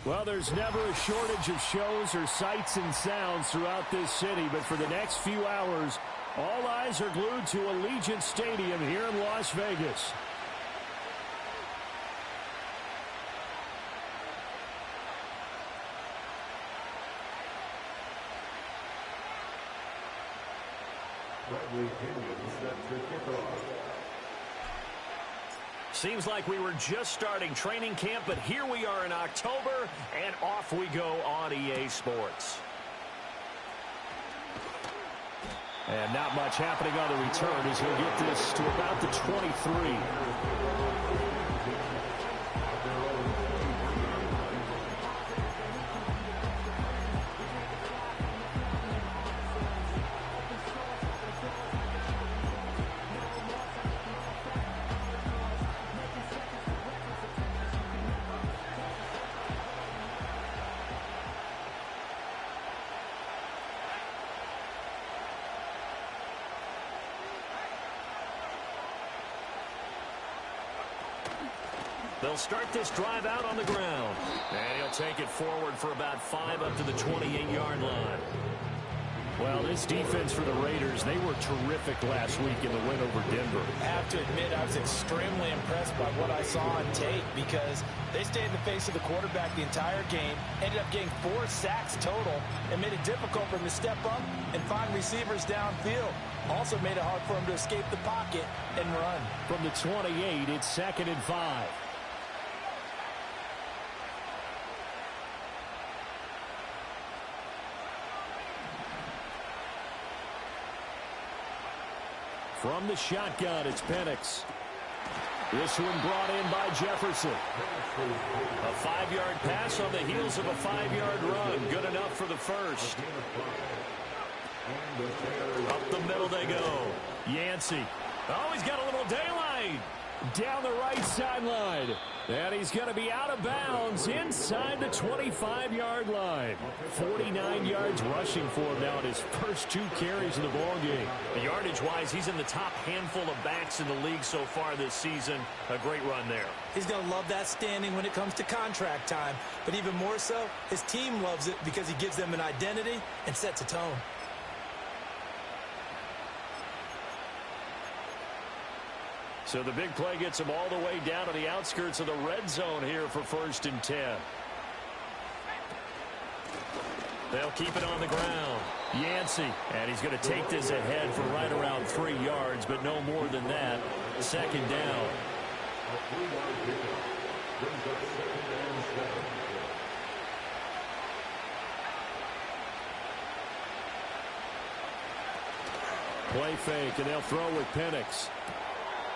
Well, there's never a shortage of shows or sights and sounds throughout this city, but for the next few hours, all eyes are glued to Allegiant Stadium here in Las Vegas. Seems like we were just starting training camp, but here we are in October, and off we go on EA Sports. And not much happening on the return as he'll get this to about the 23. They'll start this drive out on the ground. And he'll take it forward for about 5 up to the 28-yard line. Well, this defense for the Raiders, they were terrific last week in the win over Denver. I have to admit, I was extremely impressed by what I saw on tape because they stayed in the face of the quarterback the entire game, ended up getting 4 sacks total, and made it difficult for him to step up and find receivers downfield. Also made it hard for him to escape the pocket and run. From the 28, it's 2nd and 5. From the shotgun, it's Penix. This one brought in by Jefferson. A 5-yard pass on the heels of a 5-yard run. Good enough for the first. Up the middle they go. Yancey. Oh, he's got a little daylight. Down the right sideline. And he's going to be out of bounds inside the 25-yard line. 49 yards rushing for him now in his first 2 carries of the ballgame. Yardage-wise, he's in the top handful of backs in the league so far this season. A great run there. He's going to love that standing when it comes to contract time. But even more so, his team loves it because he gives them an identity and sets a tone. So the big play gets him all the way down to the outskirts of the red zone here for 1st and 10. They'll keep it on the ground. Yancey, and he's going to take this ahead for right around 3 yards, but no more than that. 2nd down. Play fake, and they'll throw with Penix.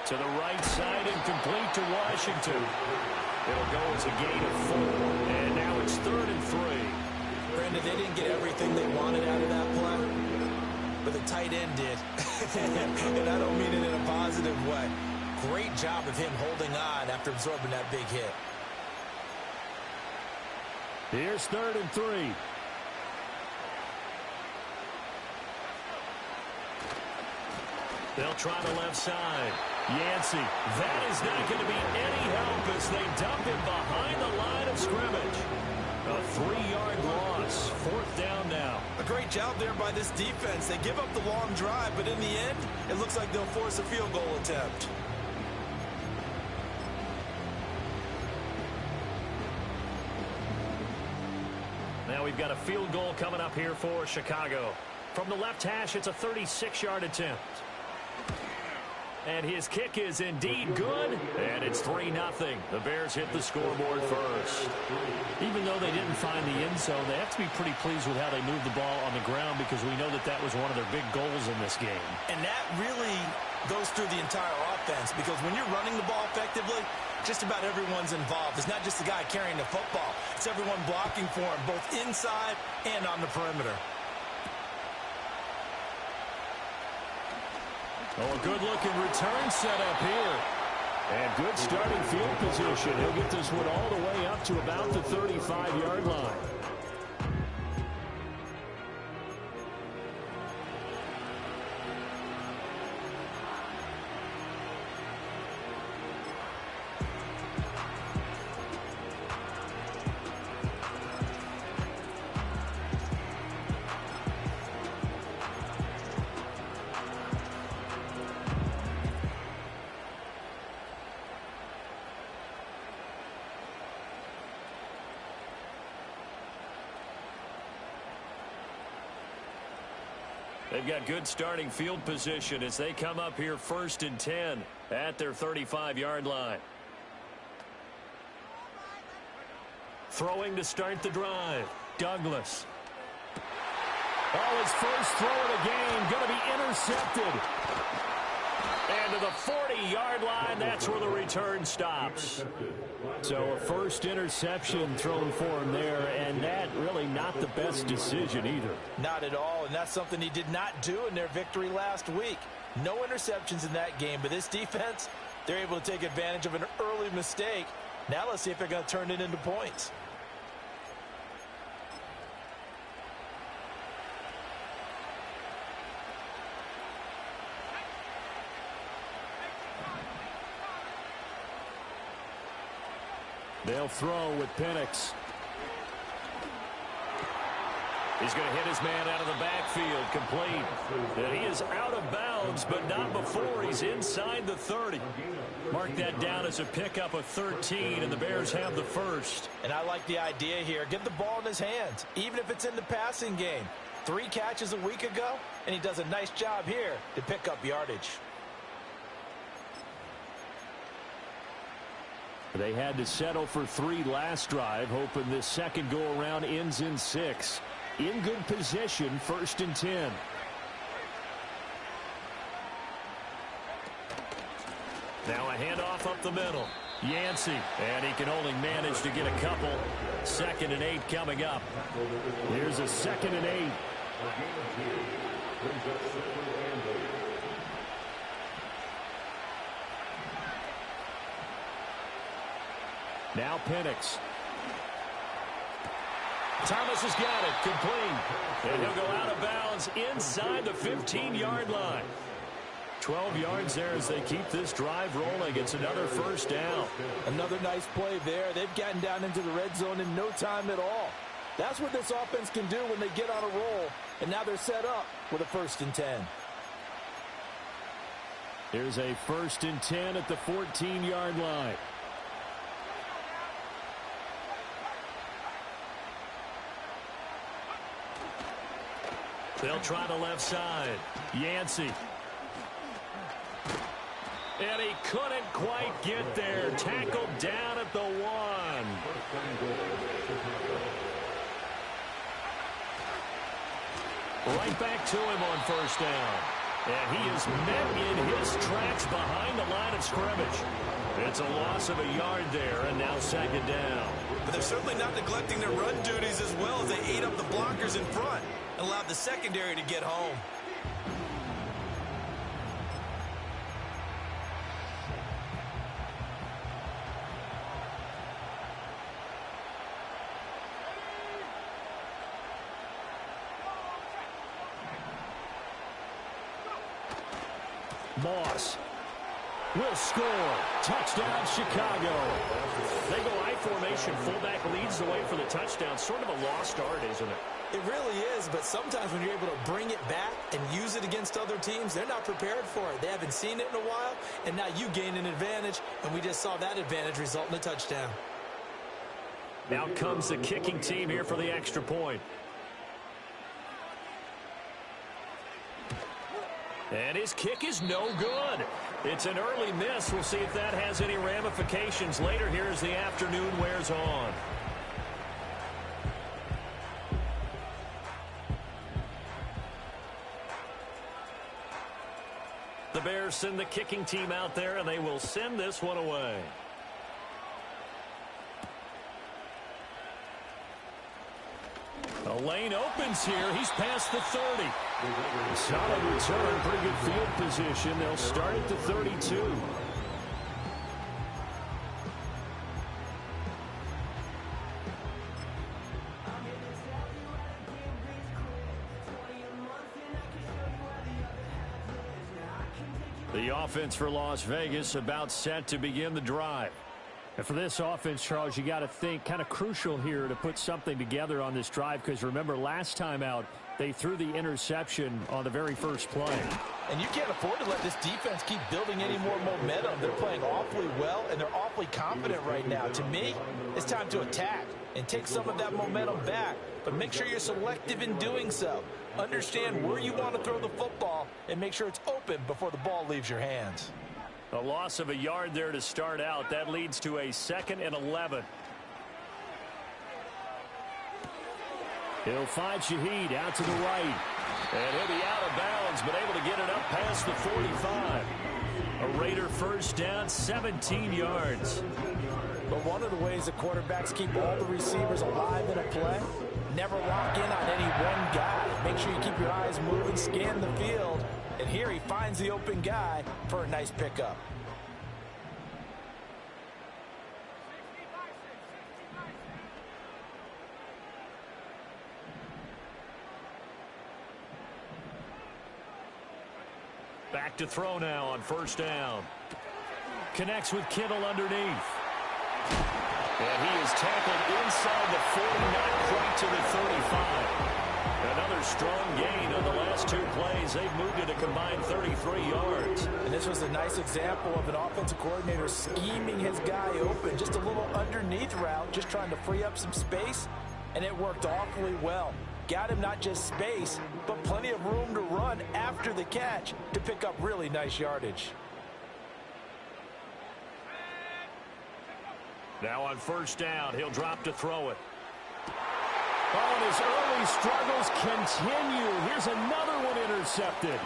To the right side and complete to Washington. It'll go as a gain of 4. And now it's 3rd and 3. Brandon, they didn't get everything they wanted out of that play, but the tight end did. And I don't mean it in a positive way. Great job of him holding on after absorbing that big hit. Here's 3rd and 3. They'll try the left side. Yancey, that is not going to be any help as they dump him behind the line of scrimmage. A 3-yard loss. 4th down now. A great job there by this defense. They give up the long drive, but in the end, it looks like they'll force a field goal attempt. Now we've got a field goal coming up here for Chicago. From the left hash, it's a 36-yard attempt. And his kick is indeed good, and it's 3-0. The Bears hit the scoreboard first. Even though they didn't find the end zone, they have to be pretty pleased with how they moved the ball on the ground because we know that that was one of their big goals in this game. And that really goes through the entire offense because when you're running the ball effectively, just about everyone's involved. It's not just the guy carrying the football. It's everyone blocking for him, both inside and on the perimeter. Oh, a good-looking return set up here. And good starting field position. He'll get this one all the way up to about the 35-yard line. They've got good starting field position as they come up here 1st and 10 at their 35-yard line. Throwing to start the drive, Douglas. Oh, his first throw of the game going to be intercepted. And to the 40-yard line, that's where the return stops. So a first interception thrown for him there, and that really not the best decision either. Not at all, and that's something he did not do in their victory last week. No interceptions in that game, but this defense, they're able to take advantage of an early mistake. Now let's see if they're going to turn it into points. They'll throw with Penix. He's going to hit his man out of the backfield, complete. And he is out of bounds, but not before he's inside the 30. Mark that down as a pickup of 13, and the Bears have the first. And I like the idea here. Get the ball in his hands, even if it's in the passing game. 3 catches a week ago, and he does a nice job here to pick up yardage. They had to settle for 3 last drive, hoping this second go-around ends in 6. In good position, 1st and 10. Now a handoff up the middle. Yancey, and he can only manage to get a couple. 2nd and 8 coming up. Here's a 2nd and 8. Now Penix. Thomas has got it, complete. And he'll go out of bounds inside the 15-yard line. 12 yards there as they keep this drive rolling. It's another first down. Another nice play there. They've gotten down into the red zone in no time at all. That's what this offense can do when they get on a roll. And now they're set up with a 1st and 10. Here's a 1st and 10 at the 14-yard line. They'll try the left side. Yancey. And he couldn't quite get there. Tackled down at the 1. Right back to him on 1st down. And he is met in his tracks behind the line of scrimmage. It's a loss of a yard there, and now 2nd down. But they're certainly not neglecting their run duties as well as they ate up the blockers in front and allowed the secondary to get home. Moss will score. Touchdown, Chicago. They go I formation. Fullback leads the way for the touchdown. Sort of a lost art, isn't it? It really is, but sometimes when you're able to bring it back and use it against other teams, they're not prepared for it. They haven't seen it in a while, and now you gain an advantage, and we just saw that advantage result in a touchdown. Now comes the kicking team here for the extra point. And his kick is no good. It's an early miss. We'll see if that has any ramifications later here as the afternoon wears on. The Bears send the kicking team out there, and they will send this one away. A lane opens here. He's past the 30. Solid return, pretty good field position. They'll start at the 32. The offense for Las Vegas about set to begin the drive. And for this offense, Charles, you got to think kind of crucial here to put something together on this drive, because remember last time out they threw the interception on the very first play. And you can't afford to let this defense keep building any more momentum. They're playing awfully well, and they're awfully confident right now. To me, it's time to attack and take some of that momentum back, but make sure you're selective in doing so. Understand where you want to throw the football and make sure it's open before the ball leaves your hands. A loss of a yard there to start out. That leads to a 2nd and 11. He'll find Shaheed out to the right. And he'll be out of bounds, but able to get it up past the 45. A Raider first down, 17 yards. But one of the ways that quarterbacks keep all the receivers alive in a play, never lock in on any one guy. Make sure you keep your eyes moving, scan the field. And here he finds the open guy for a nice pickup. Back to throw now on first down. Connects with Kittle underneath. And he is tackled inside the 40, not quite to the 35. Another strong gain on the last 2 plays. They've moved it a combined 33 yards. And this was a nice example of an offensive coordinator scheming his guy open. Just a little underneath route, just trying to free up some space, and it worked awfully well. Got him not just space, but plenty of room to run after the catch to pick up really nice yardage. Now on first down, he'll drop to throw it. Oh, and his early struggles continue. Here's another one intercepted.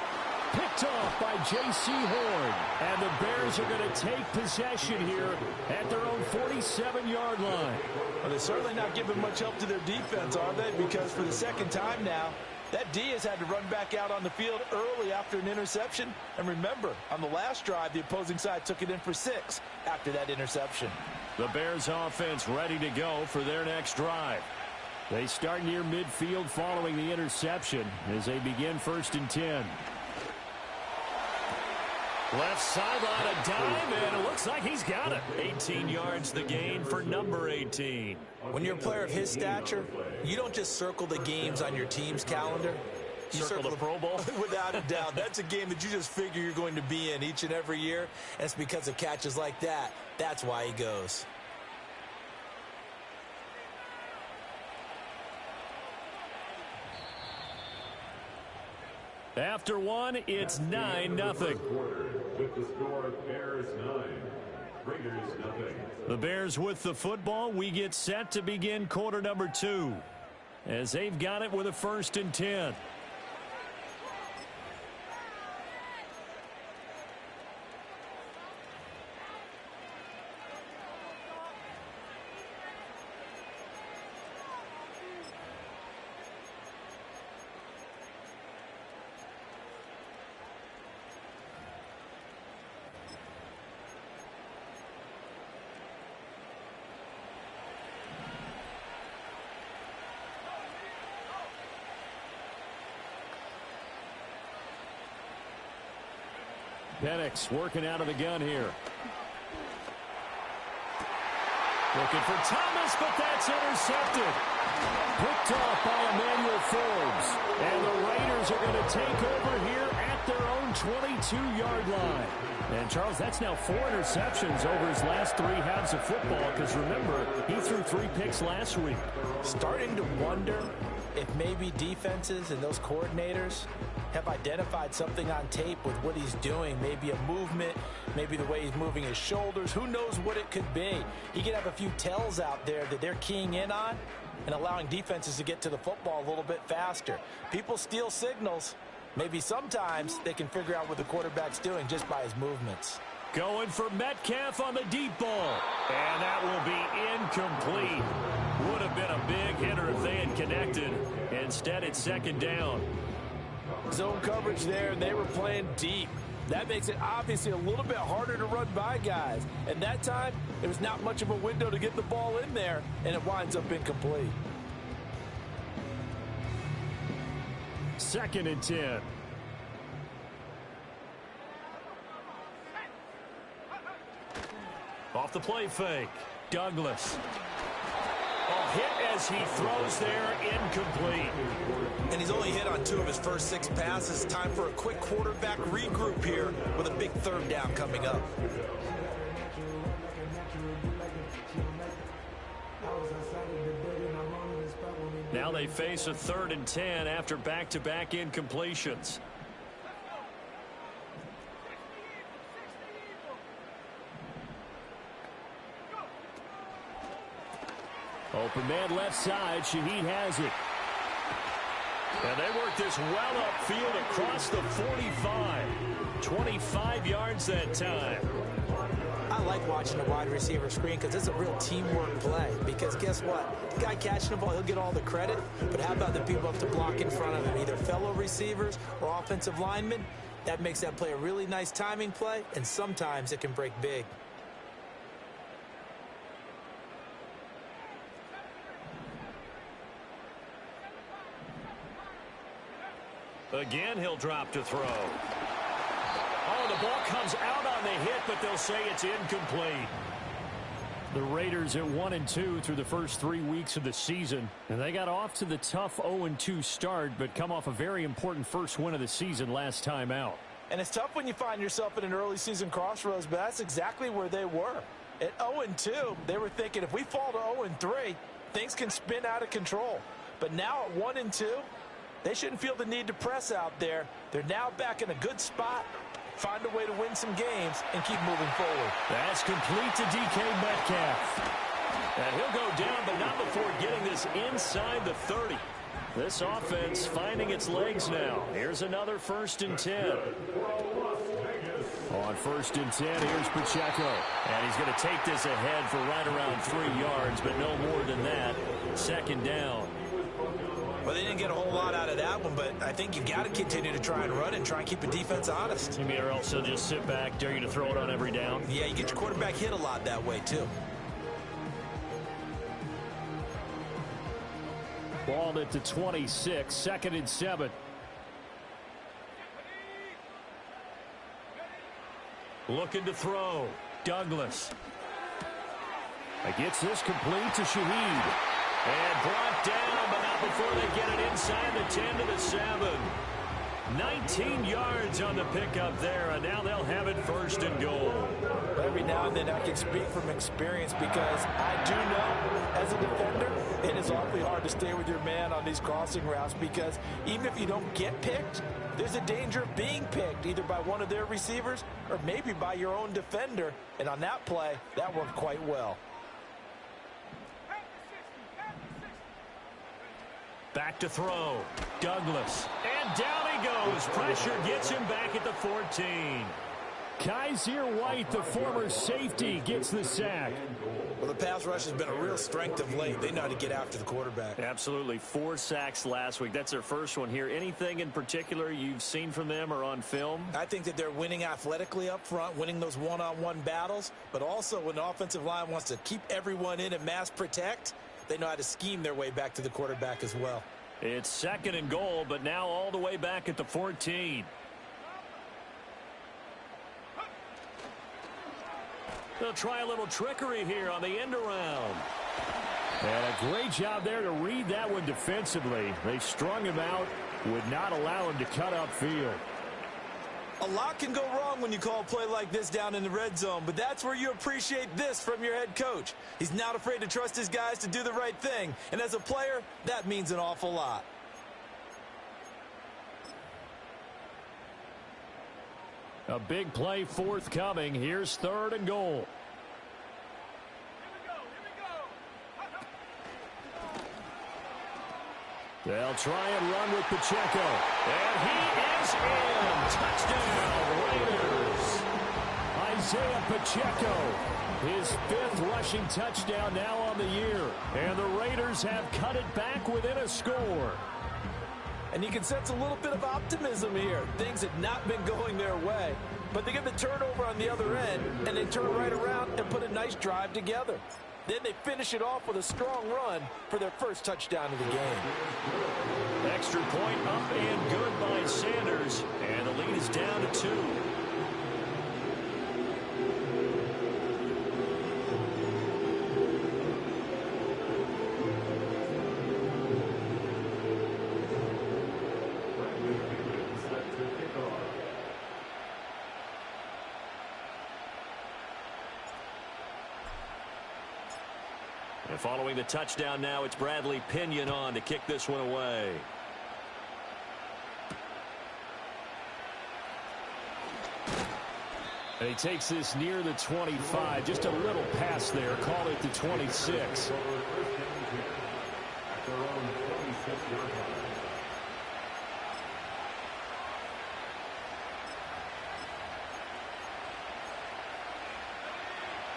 Picked off by J.C. Horn. And the Bears are going to take possession here at their own 47-yard line. Well, they're certainly not giving much help to their defense, are they? Because for the second time now, that D has had to run back out on the field early after an interception. And remember, on the last drive, the opposing side took it in for 6 after that interception. The Bears offense ready to go for their next drive. They start near midfield following the interception as they begin 1st and 10. Left sideline, a dime, and it looks like he's got it. 18 yards the gain for number 18. When you're a player of his stature, you don't just circle the games on your team's calendar. You circle the Pro Bowl? Without a doubt. That's a game that you just figure you're going to be in each and every year, and it's because of catches like that. That's why he goes. After one, it's 9-0. With the score, Bears 9, Raiders 0. The Bears with the football. We get set to begin quarter number 2 as they've got it with a 1st and 10. Penix working out of the gun here. Looking for Thomas, but that's intercepted. Picked off by Emmanuel Forbes. And the Raiders are going to take over here at their own 22-yard line. And, Charles, that's now 4 interceptions over his last 3 halves of football because, remember, he threw 3 picks last week. Starting to wonder if maybe defenses and those coordinators have identified something on tape with what he's doing. Maybe a movement, maybe the way he's moving his shoulders. Who knows what it could be? He could have a few tells out there that they're keying in on and allowing defenses to get to the football a little bit faster. People steal signals. Maybe sometimes they can figure out what the quarterback's doing just by his movements. Going for Metcalf on the deep ball. And that will be incomplete. Would have been a big hitter if they had connected. Instead, it's 2nd down. Zone coverage there, and they were playing deep. That makes it obviously a little bit harder to run by guys. And that time, it was not much of a window to get the ball in there, and it winds up incomplete. 2nd and 10. Off the play fake. Douglas. A hit as he throws there, incomplete. And he's only hit on 2 of his first 6 passes. Time for a quick quarterback regroup here with a big 3rd down coming up. Now they face a 3rd and 10 after back-to-back incompletions. Open man left side. Shaheed has it. And they work this well upfield across the 45. 25 yards that time. I like watching the wide receiver screen because it's a real teamwork play. Because guess what? The guy catching the ball, he'll get all the credit. But how about the people up to block in front of him? Either fellow receivers or offensive linemen. That makes that play a really nice timing play. And sometimes it can break big. Again, he'll drop to throw. Oh, the ball comes out on the hit, but they'll say it's incomplete. The Raiders at 1-2 through the first 3 weeks of the season. And they got off to the tough 0-2 start, but come off a very important first win of the season last time out. And it's tough when you find yourself in an early season crossroads, but that's exactly where they were. At 0-2, they were thinking if we fall to 0-3, things can spin out of control. But now at 1-2, they shouldn't feel the need to press out there. They're now back in a good spot. Find a way to win some games and keep moving forward. That's complete to DK Metcalf. And he'll go down, but not before getting this inside the 30. This offense finding its legs now. Here's another 1st and 10. On 1st and 10, here's Pacheco. And he's going to take this ahead for right around 3 yards, but no more than that. 2nd down. Well, they didn't get a whole lot out of that one, but I think you've got to continue to try and run and try and keep the defense honest. You mean, or else they'll just sit back, dare you to throw it on every down? Yeah, you get your quarterback hit a lot that way, too. Ball at the 26, 2nd and 7. Looking to throw. Douglas. Gets this complete to Shaheed. And brought down, but not before they get it inside the 10 to the 7. 19 yards on the pickup there, and now they'll have it 1st and goal. Every now and then I can speak from experience because I do know, as a defender, it is awfully hard to stay with your man on these crossing routes because even if you don't get picked, there's a danger of being picked either by one of their receivers or maybe by your own defender. And on that play, that worked quite well. Back to throw. Douglas. And down he goes. Pressure gets him back at the 14. Kaiser White, the former safety, gets the sack. Well, the pass rush has been a real strength of late. They know how to get after the quarterback. Absolutely. 4 sacks last week. That's their first one here. Anything in particular you've seen from them or on film? I think that they're winning athletically up front, winning those one-on-one battles, but also when the offensive line wants to keep everyone in and mass protect, they know how to scheme their way back to the quarterback as well. It's 2nd and goal, but now all the way back at the 14. They'll try a little trickery here on the end around. And a great job there to read that one defensively. They strung him out, would not allow him to cut upfield. A lot can go wrong when you call a play like this down in the red zone, but that's where you appreciate this from your head coach. He's not afraid to trust his guys to do the right thing, and as a player, that means an awful lot. A big play forthcoming. Here's 3rd and goal. They'll try and run with Pacheco. And he is in. Touchdown, Raiders. Isaiah Pacheco, his 5th rushing touchdown now on the year. And the Raiders have cut it back within a score. And you can sense a little bit of optimism here. Things had not been going their way, but they get the turnover on the other end, and they turn right around and put a nice drive together. Then they finish it off with a strong run for their first touchdown of the game. Extra point up and good by Sanders, and the lead is down to 2. And following the touchdown now, it's Bradley Pinion on to kick this one away. And he takes this near the 25. Just a little pass there. Call it the 26.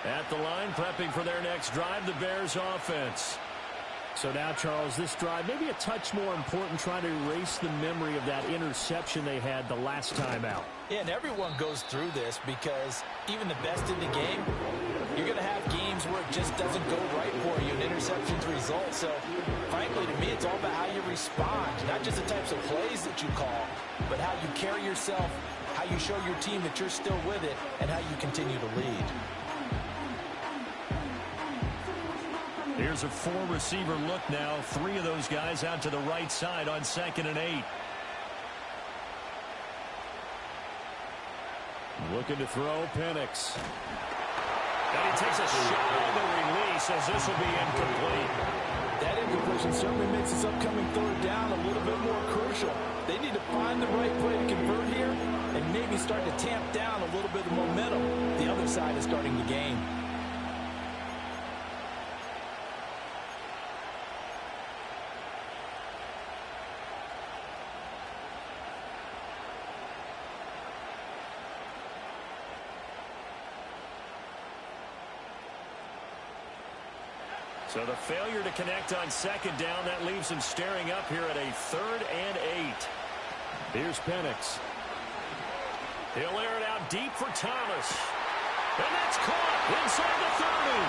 At the line, prepping for their next drive, the Bears offense. So now, Charles, this drive maybe a touch more important, trying to erase the memory of that interception they had the last time out. Yeah, and everyone goes through this because even the best in the game, you're going to have games where it just doesn't go right for you, and interceptions result. So, frankly, to me, it's all about how you respond, not just the types of plays that you call, but how you carry yourself, how you show your team that you're still with it, and how you continue to lead. Here's a four-receiver look now. Three of those guys out to the right side on 2nd and 8. Looking to throw, Penix. And he takes a shot on the release as this will be incomplete. That incompletion certainly makes this upcoming third down a little bit more crucial. They need to find the right play to convert here and maybe start to tamp down a little bit of momentum the other side is starting to gain. So the failure to connect on 2nd down, that leaves him staring up here at a 3rd and 8. Here's Penix. He'll air it out deep for Thomas. And that's caught inside the 30.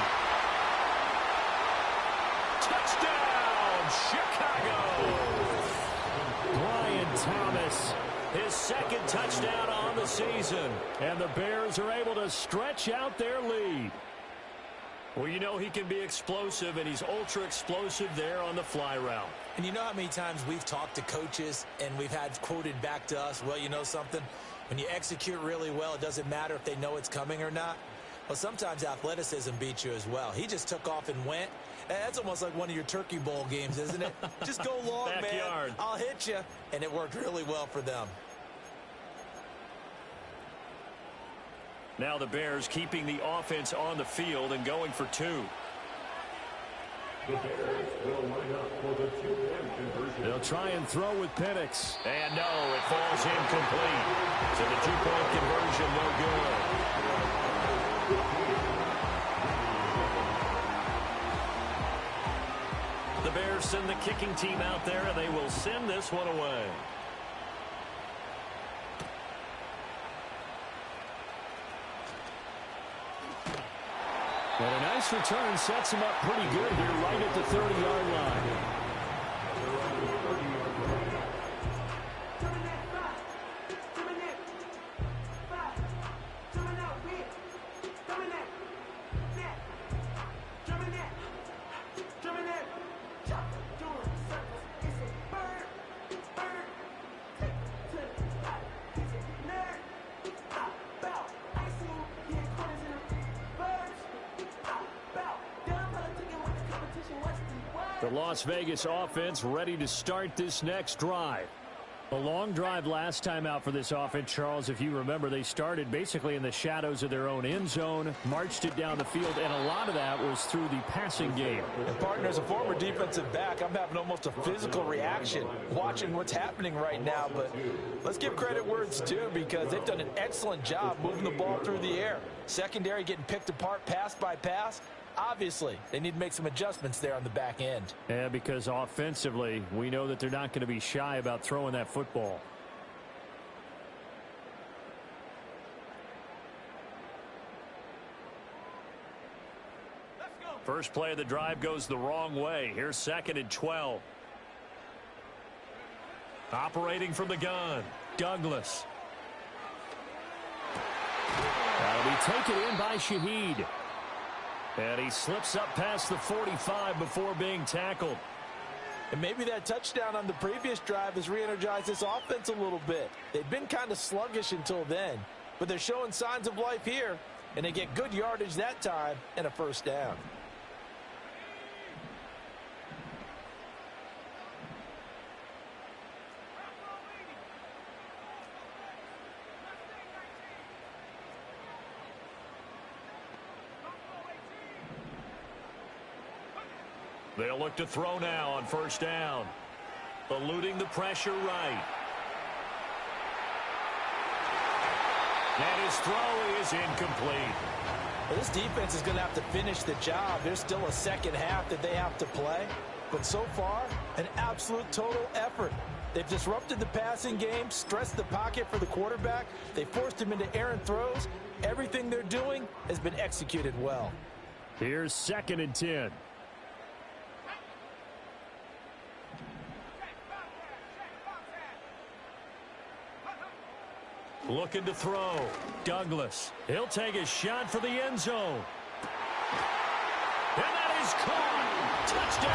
Touchdown, Chicago! Brian Thomas, his 2nd touchdown on the season. And the Bears are able to stretch out their lead. Well, you know he can be explosive, and he's ultra-explosive there on the fly route. And you know how many times we've talked to coaches and we've had quoted back to us, well, you know something? When you execute really well, it doesn't matter if they know it's coming or not. Well, sometimes athleticism beats you as well. He just took off and went. That's almost like one of your Turkey Bowl games, isn't it? Just go long, Backyard. man. I'll hit you. And it worked really well for them. Now the Bears keeping the offense on the field and going for 2. The Bears will line up for the 2-point conversion. They'll try and throw with Penix. And no, it falls incomplete. So the 2-point conversion no good. The Bears send the kicking team out there, and they will send this one away. And a nice return sets him up pretty good here right at the 30-yard line. The Las Vegas offense ready to start this next drive. A long drive last time out for this offense, Charles. If you remember, they started basically in the shadows of their own end zone, marched it down the field, and a lot of that was through the passing game. And partner, as a former defensive back, I'm having almost a physical reaction watching what's happening right now. But let's give credit where it's due, because they've done an excellent job moving the ball through the air. Secondary getting picked apart pass by pass. Obviously, they need to make some adjustments there on the back end. Yeah, because offensively, we know that they're not going to be shy about throwing that football. First play of the drive goes the wrong way. Here's 2nd and 12. Operating from the gun, Douglas. That'll be taken in by Shaheed. And he slips up past the 45 before being tackled. And maybe that touchdown on the previous drive has re-energized this offense a little bit. They've been kind of sluggish until then, but they're showing signs of life here, and they get good yardage that time and a first down. They'll look to throw now on first down. Eluding the pressure right. And his throw is incomplete. Well, this defense is going to have to finish the job. There's still a second half that they have to play. But so far, an absolute total effort. They've disrupted the passing game, stressed the pocket for the quarterback. They forced him into errant throws. Everything they're doing has been executed well. Here's 2nd and 10. Looking to throw. Douglas. He'll take a shot for the end zone. And that is caught. Touchdown,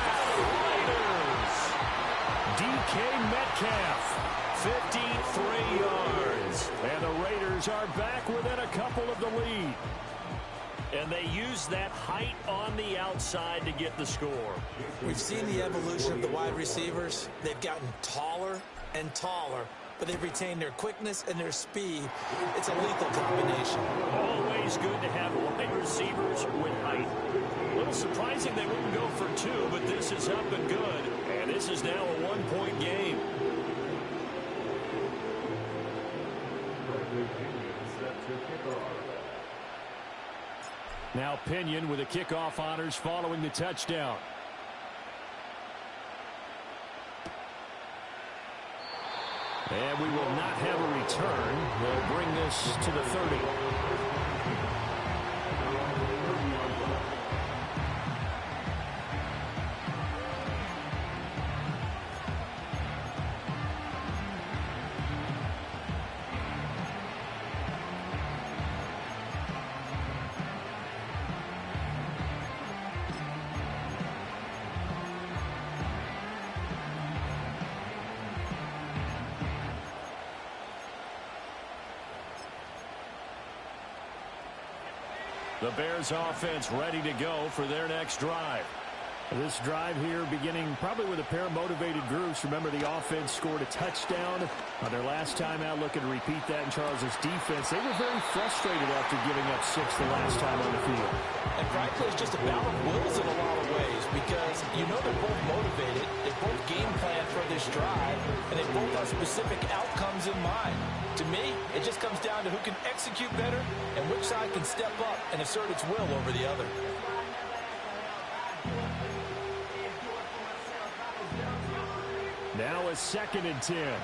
Raiders. DK Metcalf, 53 yards. And the Raiders are back within a couple of the lead. And they use that height on the outside to get the score. We've seen the evolution of the wide receivers. They've gotten taller and taller, but they've retained their quickness and their speed. It's a lethal combination. Always good to have wide receivers with height. A little surprising they wouldn't go for 2, but this is up and good. And this is now a 1-point game. Now Pinion with the kickoff honors following the touchdown. And we will not have a return. They'll bring this to the 30. The Bears offense ready to go for their next drive. This drive here beginning probably with a pair of motivated groups. Remember, the offense scored a touchdown on their last time out. Looking to repeat that in Charles's defense. They were very frustrated after giving up 6 the last time on the field. And frankly, it's just a battle of wills in a lot of ways because you know they're both motivated. They both game plan for this drive, and they both have specific outcomes in mind. To me, it just comes down to who can execute better and which side can step up and assert its will over the other. Now a 2nd and 10.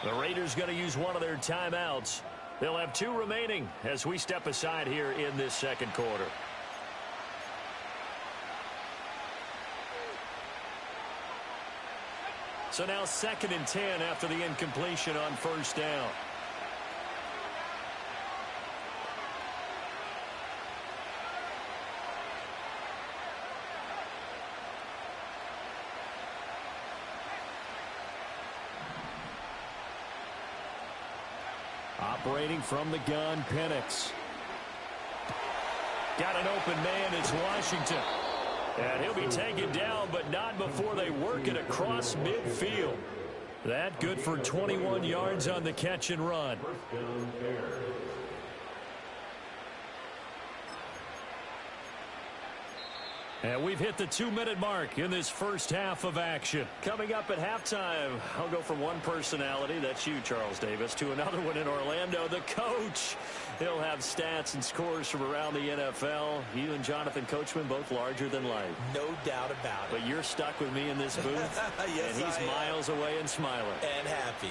The Raiders going to use one of their timeouts. They'll have 2 remaining as we step aside here in this second quarter. So now 2nd and 10 after the incompletion on first down. Operating from the gun, Penix. Got an open man, it's Washington. And he'll be taken down, but not before they work it across midfield. That good for 21 yards on the catch and run. And we've hit the 2-minute mark in this first half of action. Coming up at halftime, I'll go from one personality, that's you, Charles Davis, to another one in Orlando, the coach. He'll have stats and scores from around the NFL. You and Jonathan Coachman, both larger than life. No doubt about it. But you're stuck with me in this booth, yes, and he's miles away and smiling. And happy.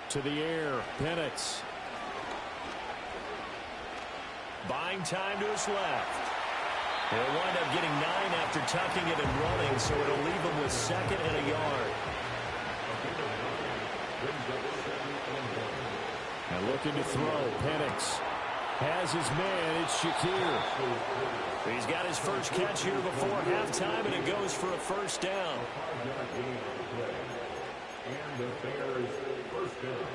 To the air, Penix. Buying time to his left. He'll wind up getting 9 after tucking it and running, so it'll leave him with 2nd and a yard. And looking to throw, Penix has his man, it's Shakir. He's got his first catch here before halftime, and it goes for a first down. And the Bears first down.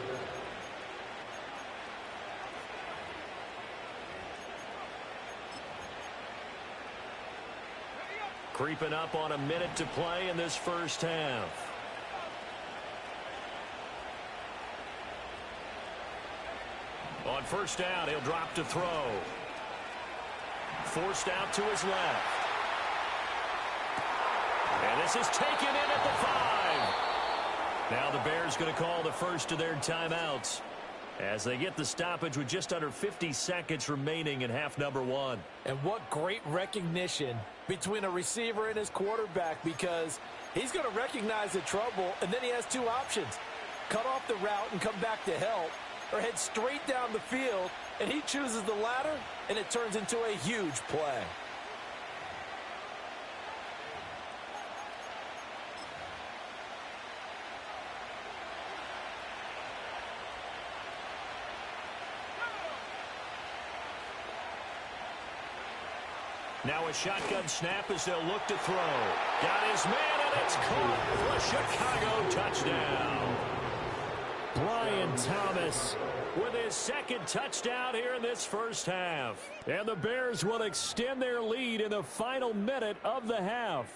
Creeping up on a minute to play in this first half. On first down, he'll drop to throw. Forced out to his left. And this is taken in at the 5. Now the Bears going to call the first of their timeouts as they get the stoppage with just under 50 seconds remaining in half number 1. And what great recognition between a receiver and his quarterback, because he's going to recognize the trouble, and then he has two options. Cut off the route and come back to help, or head straight down the field, and he chooses the latter, and it turns into a huge play. Now a shotgun snap as they'll look to throw. Got his man, and it's caught for a Chicago touchdown. Brian Thomas with his second touchdown here in this first half. And the Bears will extend their lead in the final minute of the half.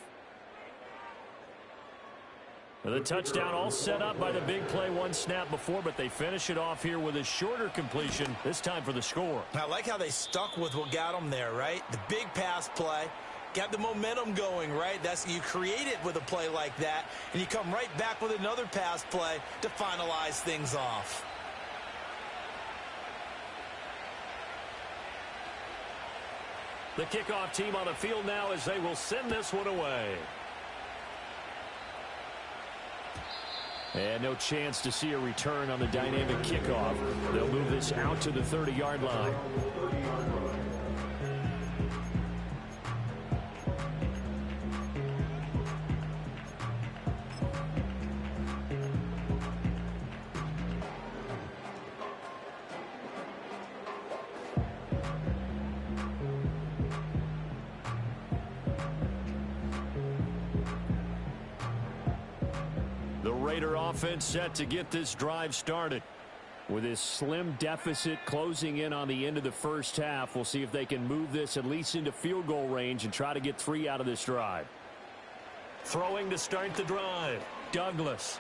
The touchdown all set up by the big play one snap before, but they finish it off here with a shorter completion, this time for the score. I like how they stuck with what got them there, right? The big pass play, got the momentum going, right? You create it with a play like that, and you come right back with another pass play to finalize things off. The kickoff team on the field now as they will send this one away. And no chance to see a return on the dynamic kickoff. They'll move this out to the 30-yard line. The Raider offense set to get this drive started. With this slim deficit closing in on the end of the first half, we'll see if they can move this at least into field goal range and try to get 3 out of this drive. Throwing to start the drive. Douglas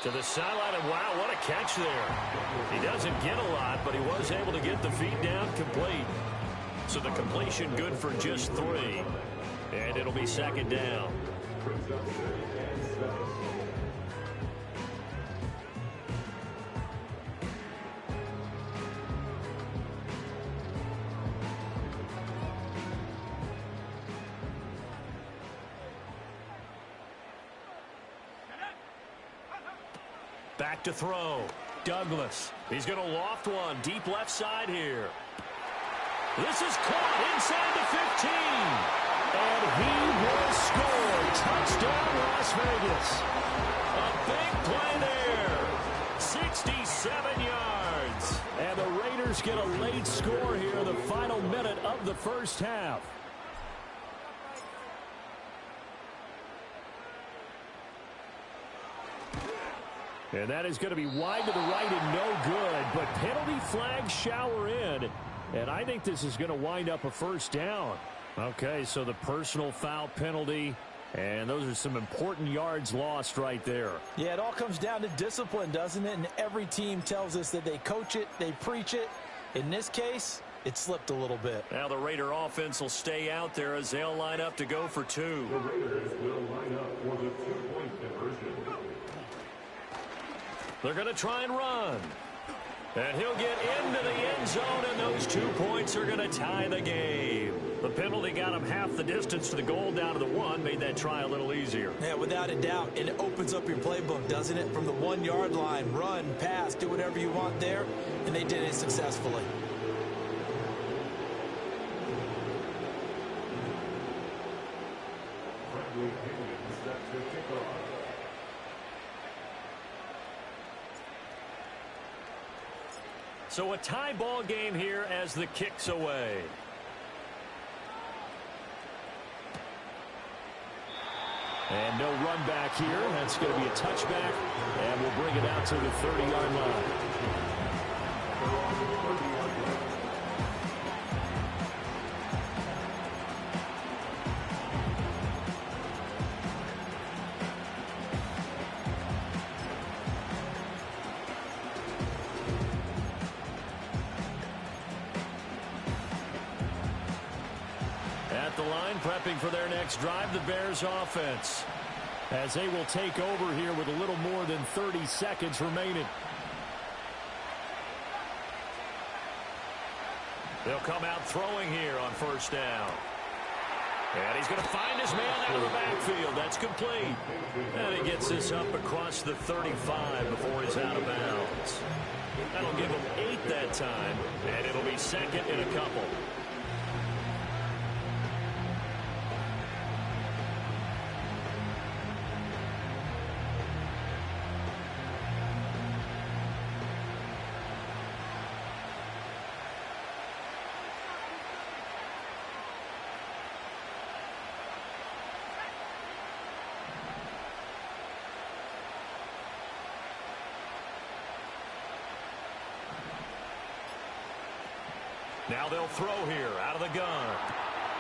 to the sideline, and wow, what a catch there. He doesn't get a lot, but he was able to get the feet down complete. So the completion good for just 3. And it'll be second down. Back to throw. Douglas. He's going to loft one deep left side here. This is caught inside the 15. And he will score. Touchdown, Las Vegas. A big play there. 67 yards. And the Raiders get a late score here in the final minute of the first half. And that is going to be wide to the right and no good. But penalty flags shower in. And I think this is going to wind up a first down. Okay, so the personal foul penalty. And those are some important yards lost right there. Yeah, it all comes down to discipline, doesn't it? And every team tells us that they coach it, they preach it. In this case, it slipped a little bit. Now the Raider offense will stay out there as they'll line up to go for 2. The Raiders will line up for the 2-point conversion. They're going to try and run. And he'll get into the end zone, and those 2 points are going to tie the game. The penalty got him half the distance to the goal down to the 1, made that try a little easier. Yeah, without a doubt. It opens up your playbook, doesn't it? From the 1-yard line, run, pass, do whatever you want there, and they did it successfully. Friendly Indians set to kick off. So a tie ball game here as the kick's away. And no run back here. That's going to be a touchback. And we'll bring it out to the 30-yard line. sideline prepping for their next drive, the Bears offense, as they will take over here with a little more than 30 seconds remaining. They'll come out throwing here on first down. And he's going to find his man out of the backfield. That's complete. And he gets this up across the 35 before he's out of bounds. That'll give him 8 that time, and it'll be second in a couple. Now they'll throw here out of the gun.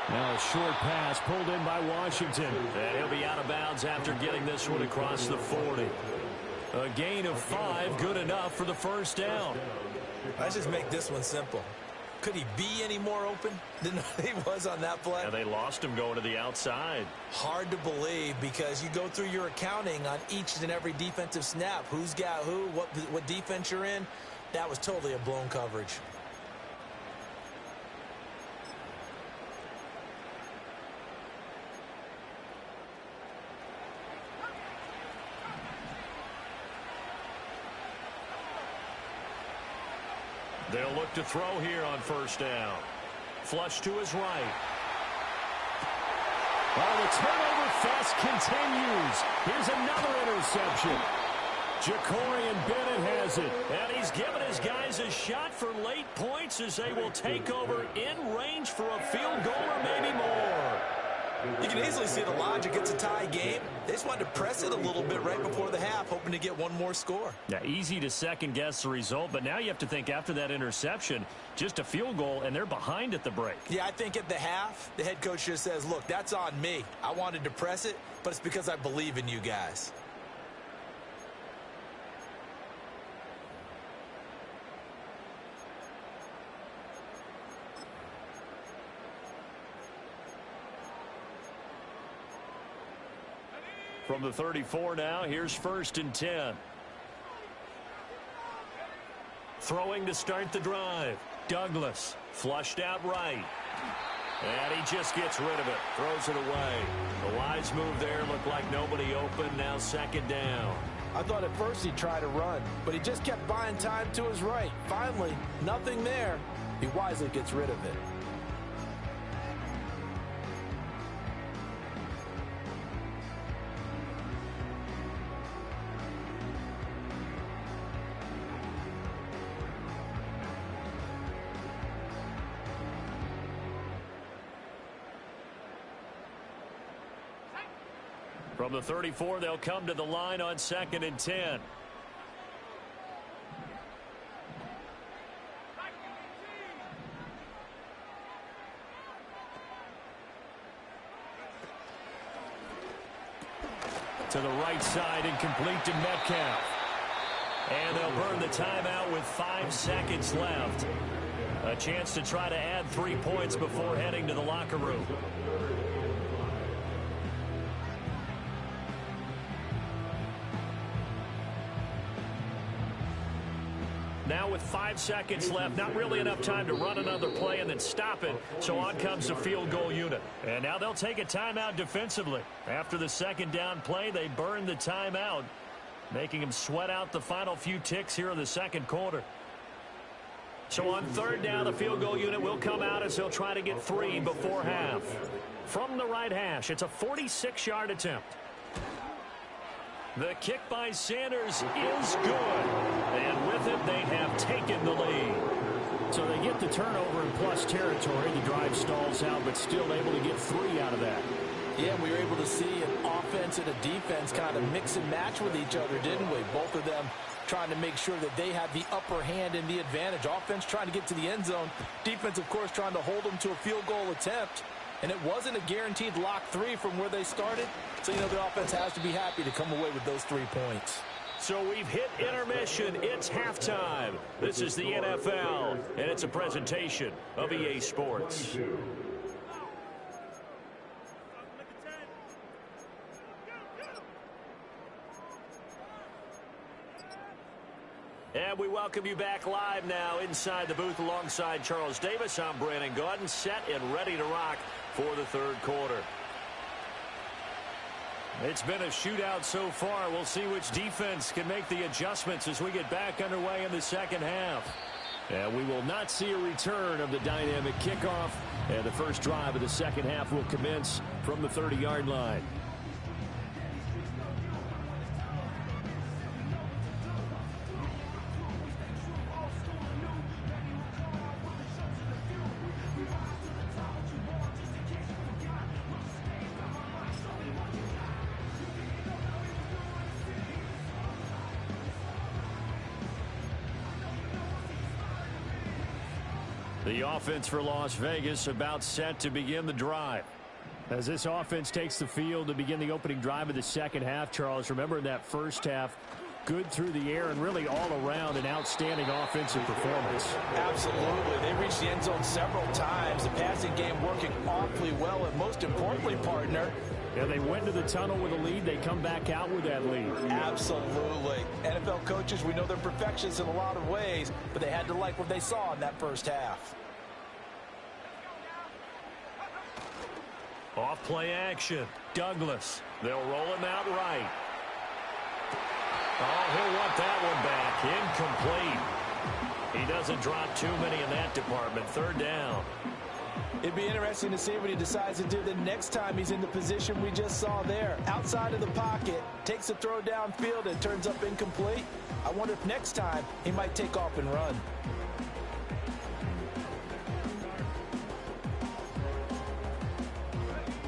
Now a short pass pulled in by Washington. And he'll be out of bounds after getting this one across the 40. A gain of 5, good enough for the first down. Let's just make this one simple. Could he be any more open than he was on that play? Yeah, they lost him going to the outside. Hard to believe because you go through your accounting on each and every defensive snap. Who's got who, what defense you're in. That was totally a blown coverage. They'll look to throw here on first down. Flush to his right. Oh, the turnover fest continues. Here's another interception. Jacorian Bennett has it. And he's given his guys a shot for late points as they will take over in range for a field goal or maybe more. You can easily see the logic. It's a tie game. They just wanted to press it a little bit right before the half, hoping to get one more score. Yeah, easy to second-guess the result, but now you have to think after that interception, just a field goal, and they're behind at the break. Yeah, I think at the half, the head coach just says, look, that's on me. I wanted to press it, but it's because I believe in you guys. From the 34 now, here's 1st and 10. Throwing to start the drive. Douglas flushed out right. And he just gets rid of it. Throws it away. The wise move there looked like nobody open. Now 2nd down. I thought at first he'd try to run, but he just kept buying time to his right. Finally, nothing there. He wisely gets rid of it. From the 34, they'll come to the line on 2nd and 10. To the right side and complete to Metcalf. And they'll burn the timeout with 5 seconds left. A chance to try to add 3 points before heading to the locker room. Now with 5 seconds left, not really enough time to run another play and then stop it. So on comes the field goal unit. And now they'll take a timeout defensively. After the 2nd down play, they burn the timeout, making them sweat out the final few ticks here in the 2nd quarter. So on 3rd down, the field goal unit will come out as they'll try to get 3 before half. From the right hash, it's a 46-yard attempt. The kick by Sanders is good. And with it, they have taken the lead. So they get the turnover in plus territory. The drive stalls out, but still able to get 3 out of that. Yeah, we were able to see an offense and a defense kind of mix and match with each other, didn't we? Both of them trying to make sure that they have the upper hand and the advantage. Offense trying to get to the end zone. Defense, of course, trying to hold them to a field goal attempt. And it wasn't a guaranteed lock 3 from where they started. So, you know, the offense has to be happy to come away with those 3 points. So we've hit intermission. It's halftime. This is the NFL, and it's a presentation of EA Sports. welcome you back live now inside the booth alongside Charles Davis. I'm Brandon Gaudin, set and ready to rock for the third quarter. It's been a shootout so far. We'll see which defense can make the adjustments as we get back underway in the second half. And we will not see a return of the dynamic kickoff. And the first drive of the second half will commence from the 30-yard line. The offense for Las Vegas about set to begin the drive. As this offense takes the field to begin the opening drive of the second half, Charles, remember in that first half, good through the air and really all around an outstanding offensive performance. Absolutely. They reached the end zone several times. The passing game working awfully well, and most importantly, partner, yeah, they went to the tunnel with a lead. They come back out with that lead. Absolutely. NFL coaches, we know they're perfectionists in a lot of ways, but they had to like what they saw in that first half. Off play action. Douglas. They'll roll him out right. Oh, he'll want that one back. Incomplete. He doesn't drop too many in that department. Third down. It'd be interesting to see what he decides to do the next time he's in the position we just saw there. Outside of the pocket, takes a throw downfield and turns up incomplete. I wonder if next time he might take off and run.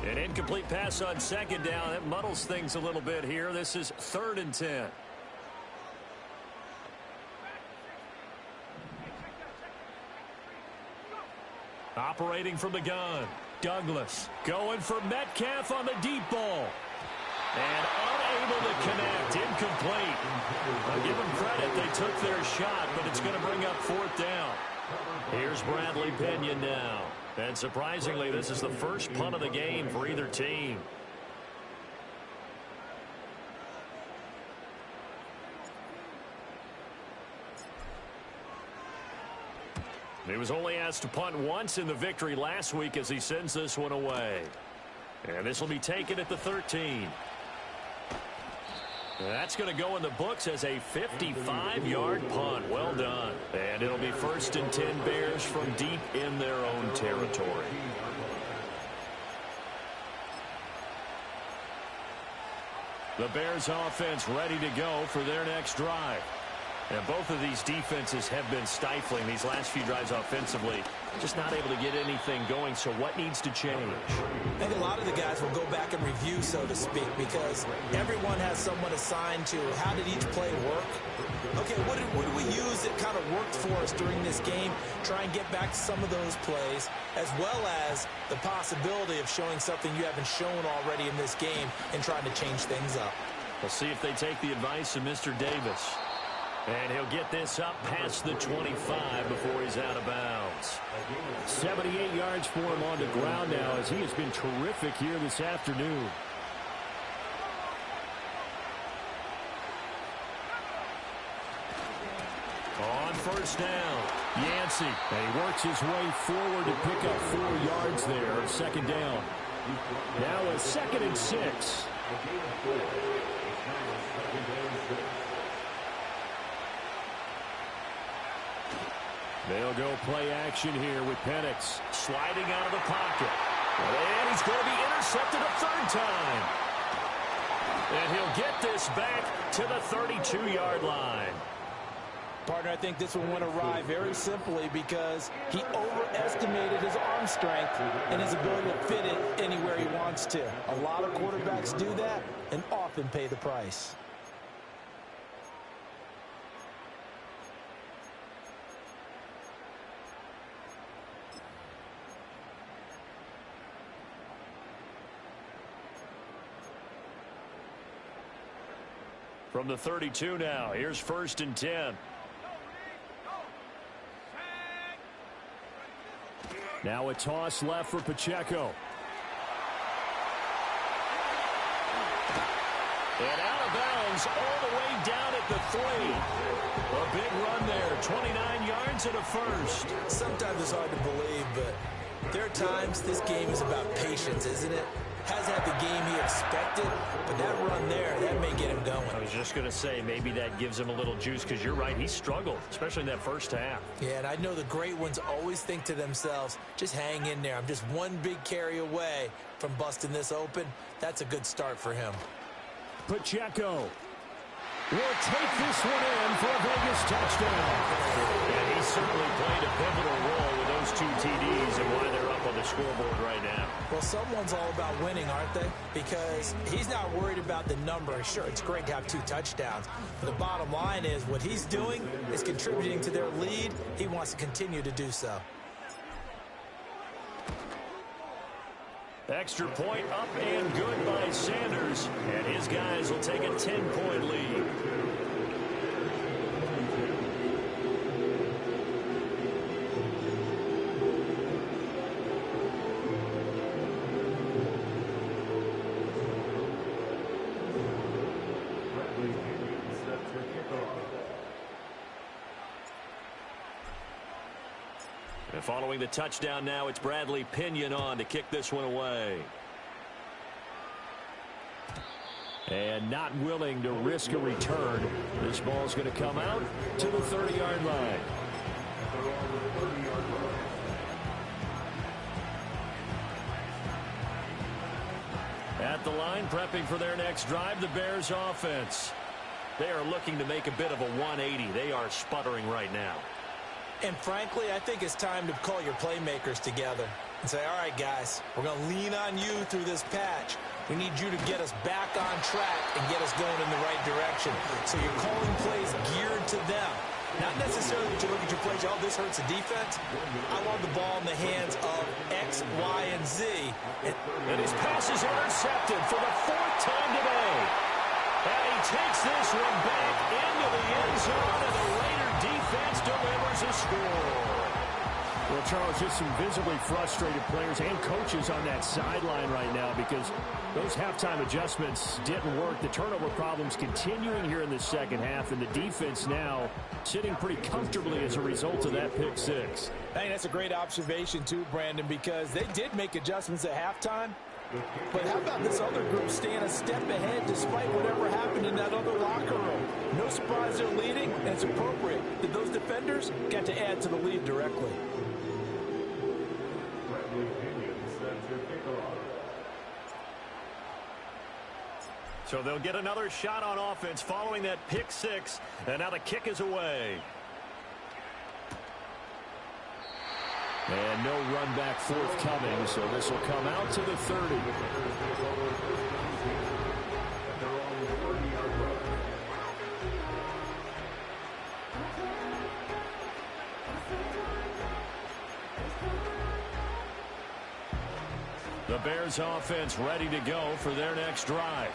An incomplete pass on second down. That muddles things a little bit here. This is 3rd and 10. Operating from the gun. Douglas going for Metcalf on the deep ball. And unable to connect. Incomplete. I'll give them credit. They took their shot, but it's going to bring up 4th down. Here's Bradley Pinion now. And surprisingly, this is the first punt of the game for either team. He was only asked to punt once in the victory last week as he sends this one away. And this will be taken at the 13. That's going to go in the books as a 55-yard punt. Well done. And it'll be 1st and 10 Bears from deep in their own territory. The Bears offense ready to go for their next drive. And both of these defenses have been stifling these last few drives offensively. Just not able to get anything going, so what needs to change? I think a lot of the guys will go back and review, so to speak, because everyone has someone assigned to how did each play work. Okay, what did we use that kind of worked for us during this game? Try and get back to some of those plays, as well as the possibility of showing something you haven't shown already in this game and trying to change things up. We'll see if they take the advice of Mr. Davis. And he'll get this up past the 25 before he's out of bounds. 78 yards for him on the ground now as he has been terrific here this afternoon. On 1st down, Yancey. And he works his way forward to pick up 4 yards there of 2nd down. Now a 2nd and 6. They'll go play action here with Penix sliding out of the pocket. And he's going to be intercepted a 3rd time. And he'll get this back to the 32-yard line. Partner, I think this one went awry very simply because he overestimated his arm strength and his ability to fit it anywhere he wants to. A lot of quarterbacks do that and often pay the price. From the 32 now, here's 1st and 10. Now a toss left for Pacheco. And out of bounds goes all the way down at the 3. A big run there, 29 yards and a first. Sometimes it's hard to believe, but there are times this game is about patience, isn't it? Hasn't had the game he expected, but that run there, that may get him going. I was just going to say, maybe that gives him a little juice, because you're right, he struggled, especially in that first half. Yeah, and I know the great ones always think to themselves, just hang in there. I'm just one big carry away from busting this open. That's a good start for him. Pacheco will take this one in for a Vegas touchdown. And he certainly played a pivotal role with those 2 TDs and why they're up on the scoreboard right now. Well, someone's all about winning, aren't they? Because he's not worried about the number. Sure, it's great to have 2 touchdowns. But the bottom line is what he's doing is contributing to their lead. He wants to continue to do so. Extra point up and good by Sanders. And his guys will take a 10-point lead. And following the touchdown now, it's Bradley Pinion on to kick this one away. And not willing to risk a return. This ball's going to come out to the 30-yard line. At the line, prepping for their next drive, the Bears offense. They are looking to make a bit of a 180. They are sputtering right now. And frankly, I think it's time to call your playmakers together and say, all right, guys, we're going to lean on you through this patch. We need you to get us back on track and get us going in the right direction. So you're calling plays geared to them. Not necessarily that you look at your plays, oh, this hurts the defense. I want the ball in the hands of X, Y, and Z. And his pass is intercepted for the 4th time today. And he takes this one back into the end zone, and the Raider defense delivers a score. Well, Charles, just some visibly frustrated players and coaches on that sideline right now because those halftime adjustments didn't work. The turnover problems continuing here in the second half, and the defense now sitting pretty comfortably as a result of that pick 6. I think that's a great observation, too, Brandon, because they did make adjustments at halftime. But how about this other group staying a step ahead despite whatever happened in that other locker room? No surprise they're leading, and it's appropriate that those defenders got to add to the lead directly. So they'll get another shot on offense following that pick 6, and now the kick is away. And no run back forthcoming, so this will come out to the 30. The Bears offense ready to go for their next drive.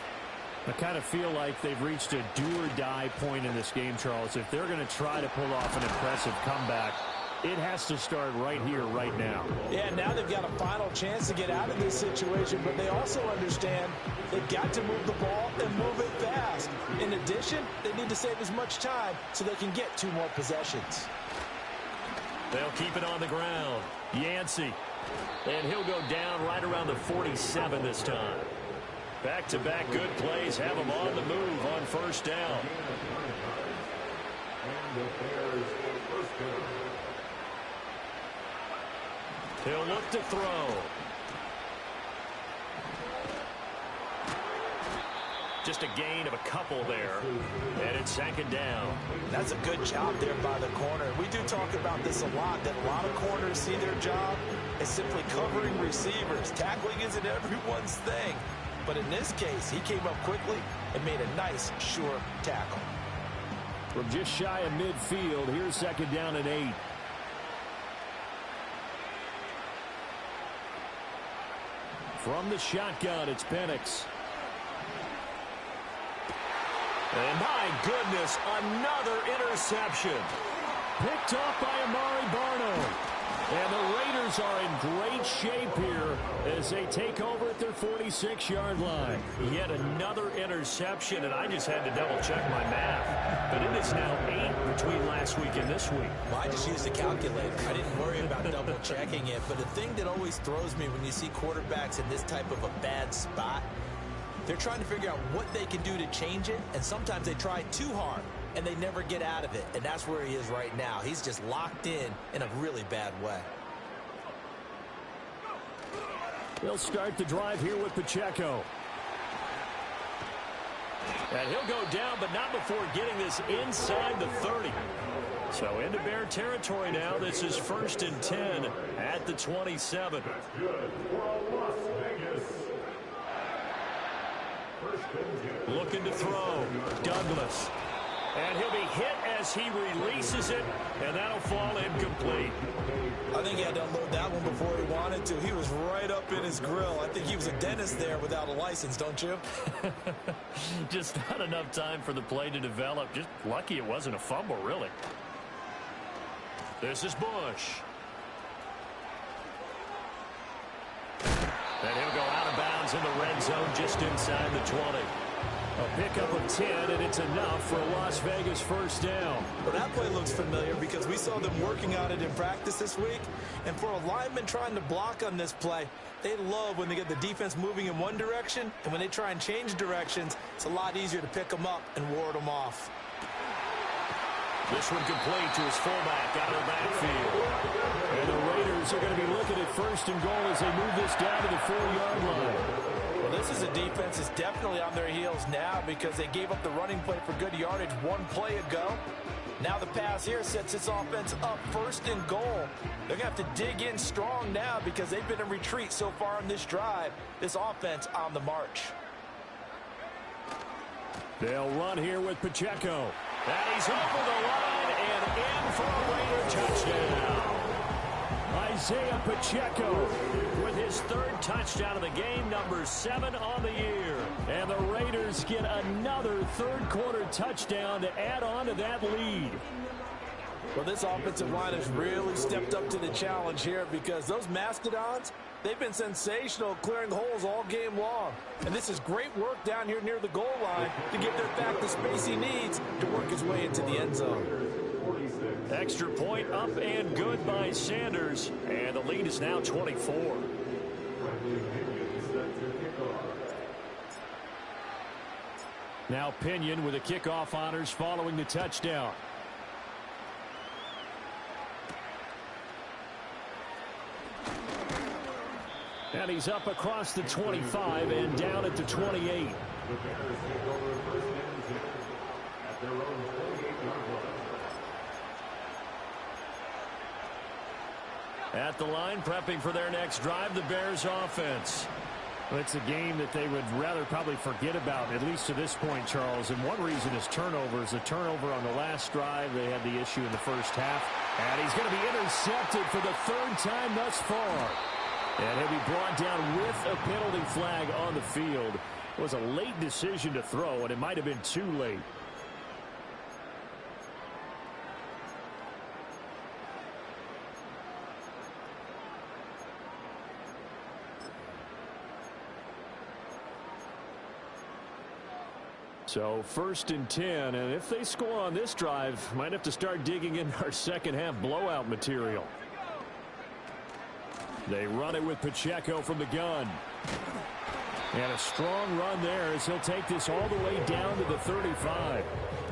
I kind of feel like they've reached a do-or-die point in this game, Charles. If they're going to try to pull off an impressive comeback, it has to start right here, right now. Yeah, now they've got a final chance to get out of this situation, but they also understand they've got to move the ball and move it fast. In addition, they need to save as much time so they can get 2 more possessions. They'll keep it on the ground. Yancey. And he'll go down right around the 47 this time. Back-to-back good plays have him on the move on first down. He'll look to throw. Just a gain of a couple there. And it's 2nd down. That's a good job there by the corner. We do talk about this a lot, that a lot of corners see their job as simply covering receivers. Tackling isn't everyone's thing. But in this case, he came up quickly and made a nice, sure tackle. From just shy of midfield, here's 2nd down and 8. From the shotgun, it's Penix. And my goodness, another interception. Picked off by Amari Barno. And the Raiders are in great shape here as they take over at their 46-yard line. Yet another interception, and I just had to double-check my math. But it is now 8 between last week and this week. Well, I just used a calculator. I didn't worry about double-checking it. But the thing that always throws me when you see quarterbacks in this type of a bad spot, they're trying to figure out what they can do to change it, and sometimes they try too hard, and they never get out of it. And that's where he is right now. He's just locked in a really bad way. He'll start the drive here with Pacheco. And he'll go down, but not before getting this inside the 30. So into Bear territory now. This is 1st and 10 at the 27. That's good for Las Vegas. Looking to throw. Douglas. And he'll be hit as he releases it, and that'll fall incomplete. I think he had to unload that one before he wanted to. He was right up in his grill. I think he was a dentist there without a license, don't you? Just not enough time for the play to develop. Just lucky it wasn't a fumble, really. This is Bush. And he'll go out of bounds in the red zone just inside the 20. A pickup of 10, and it's enough for a Las Vegas first down. Well, that play looks familiar because we saw them working on it in practice this week. And for a lineman trying to block on this play, they love when they get the defense moving in one direction. And when they try and change directions, it's a lot easier to pick them up and ward them off. This one complete to his fullback out of the backfield. And the Raiders are going to be looking at 1st and goal as they move this down to the 4-yard line. Well, this is a defense that's definitely on their heels now because they gave up the running play for good yardage one play ago. Now the pass here sets this offense up 1st and goal. They're going to have to dig in strong now because they've been in retreat so far on this drive. This offense on the march. They'll run here with Pacheco. And he's over the line and in for a Raider touchdown. Isaiah Pacheco with his 3rd touchdown of the game, number 7 on the year. And the Raiders get another 3rd quarter touchdown to add on to that lead. Well, this offensive line has really stepped up to the challenge here because those Mastodons, they've been sensational clearing holes all game long. And this is great work down here near the goal line to give their back the space he needs to work his way into the end zone. Extra point up and good by Sanders. And the lead is now 24. Now Pinion with the kickoff honors following the touchdown. And he's up across the 25 and down at the 28. The Bears take over 1st and 10 at their own 28-yard line. At the line, prepping for their next drive, the Bears offense. Well, it's a game that they would rather probably forget about, at least to this point, Charles. And one reason is turnovers. A turnover on the last drive. They had the issue in the first half. And he's going to be intercepted for the 3rd time thus far. And he'll be brought down with a penalty flag on the field. It was a late decision to throw, and it might have been too late. So 1st and 10, and if they score on this drive, might have to start digging in our second half blowout material. They run it with Pacheco from the gun. And a strong run there as he'll take this all the way down to the 35.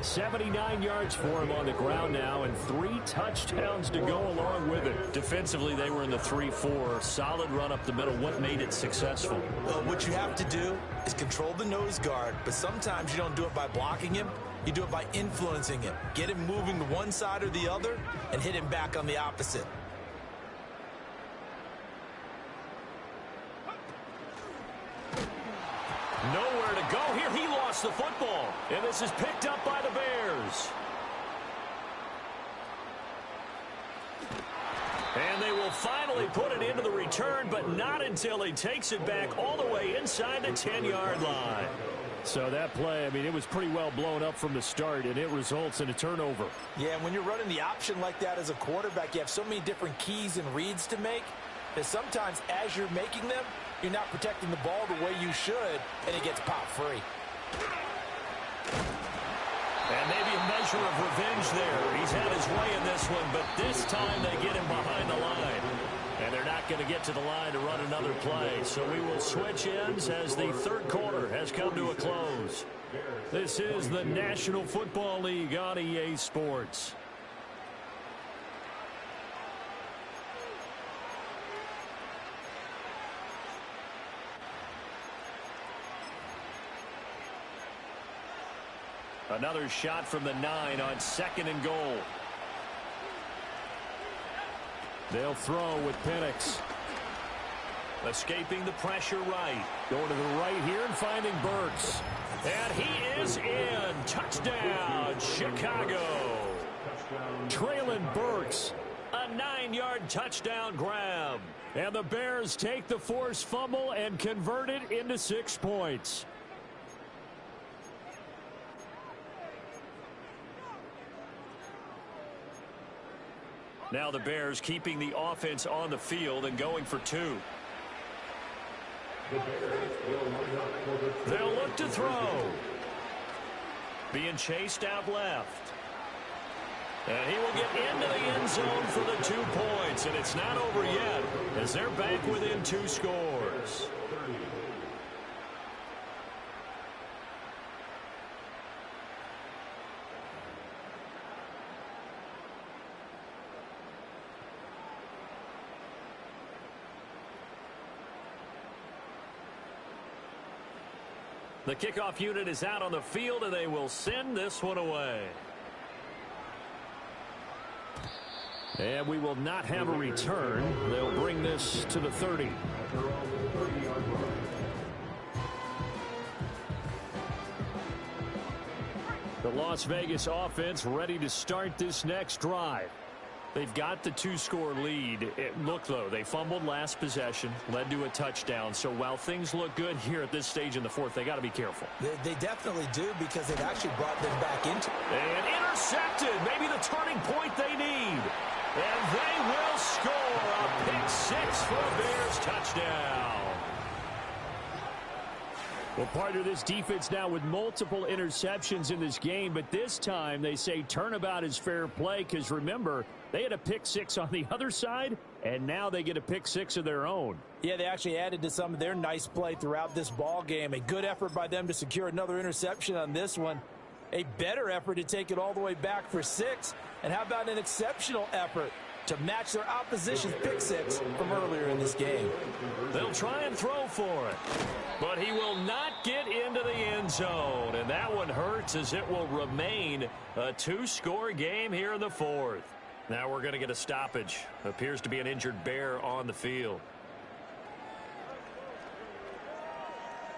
79 yards for him on the ground now and 3 touchdowns to go along with it. Defensively, they were in the 3-4. Solid run up the middle. What made it successful? Well, what you have to do is control the nose guard, but sometimes you don't do it by blocking him. You do it by influencing him. Get him moving to one side or the other and hit him back on the opposite. Nowhere to go here. He lost the football. And this is picked up by the Bears. And they will finally put it into the return, but not until he takes it back all the way inside the 10-yard line. So that play, I mean, it was pretty well blown up from the start, and it results in a turnover. Yeah, and when you're running the option like that as a quarterback, you have so many different keys and reads to make that sometimes as you're making them, you're not protecting the ball the way you should, and it gets popped free. And maybe a measure of revenge there. He's had his way in this one, but this time they get him behind the line. And they're not going to get to the line to run another play. So we will switch ends as the third quarter has come to a close. This is the National Football League on EA Sports. Another shot from the 9 on 2nd and goal. They'll throw with Penix. Escaping the pressure right. Going to the right here and finding Burks. And he is in. Touchdown, Chicago. Traylon Burks. A 9-yard touchdown grab. And the Bears take the forced fumble and convert it into 6 points. Now the Bears keeping the offense on the field and going for 2. They'll look to throw. Being chased out left. And he will get into the end zone for the 2 points. And it's not over yet as they're back within 2 scores. The kickoff unit is out on the field, and they will send this one away. And we will not have a return. They'll bring this to the 30. The Las Vegas offense ready to start this next drive. They've got the 2-score lead. Look, though, they fumbled last possession, led to a touchdown. So while things look good here at this stage in the fourth, they got to be careful. They definitely do because they've actually brought them back into it. And intercepted. Maybe the turning point they need. And they will score a pick 6 for a Bears touchdown. Well, part of this defense now with multiple interceptions in this game, but this time they say turnabout is fair play because, remember, they had a pick 6 on the other side, and now they get a pick 6 of their own. Yeah, they actually added to some of their nice play throughout this ball game. A good effort by them to secure another interception on this one. A better effort to take it all the way back for 6. And how about an exceptional effort to match their opposition's pick 6 from earlier in this game? They'll try and throw for it, but he will not get into the end zone. And that one hurts as it will remain a 2-score game here in the fourth. Now we're going to get a stoppage. Appears to be an injured Bear on the field.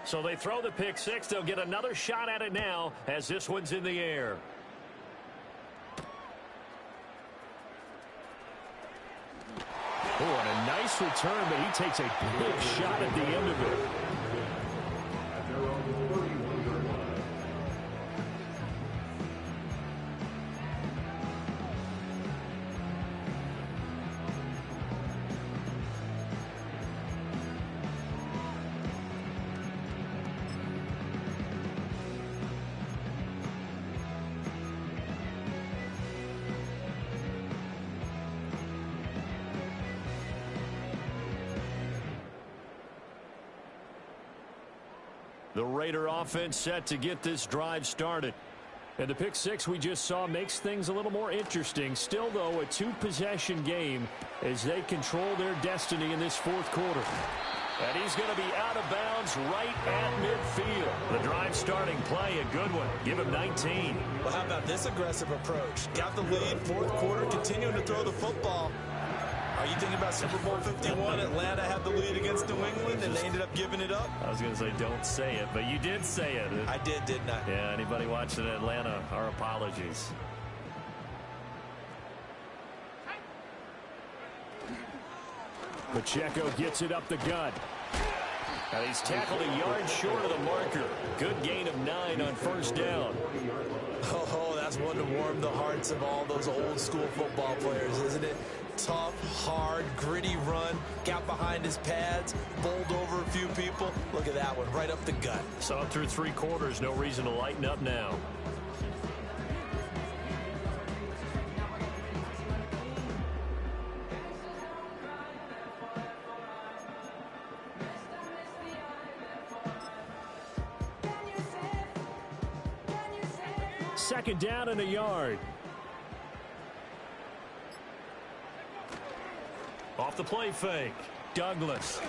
So they throw the pick 6. They'll get another shot at it now as this one's in the air. Oh, and a nice return, but he takes a big shot at the end of it. The Raider offense set to get this drive started. And the pick 6 we just saw makes things a little more interesting. Still, though, a 2-possession game as they control their destiny in this fourth quarter. And he's going to be out of bounds right at midfield. The drive starting play, a good one. Give him 19. Well, how about this aggressive approach? Got the lead, fourth quarter, continuing to throw the football. Are you thinking about Super Bowl 51? Atlanta had the lead against New England, and they ended up giving it up? I was going to say don't say it, but you did say it. I did, didn't I? Yeah, anybody watching Atlanta, our apologies. Pacheco gets it up the gut. And he's tackled a yard short of the marker. Good gain of 9 on first down. Oh, that's one to warm the hearts of all those old school football players, isn't it? Tough, hard, gritty run, got behind his pads, bowled over a few people. Look at that one, right up the gut. Saw it through 3 quarters, no reason to lighten up now. Second down and a yard. Off the play fake. Douglas.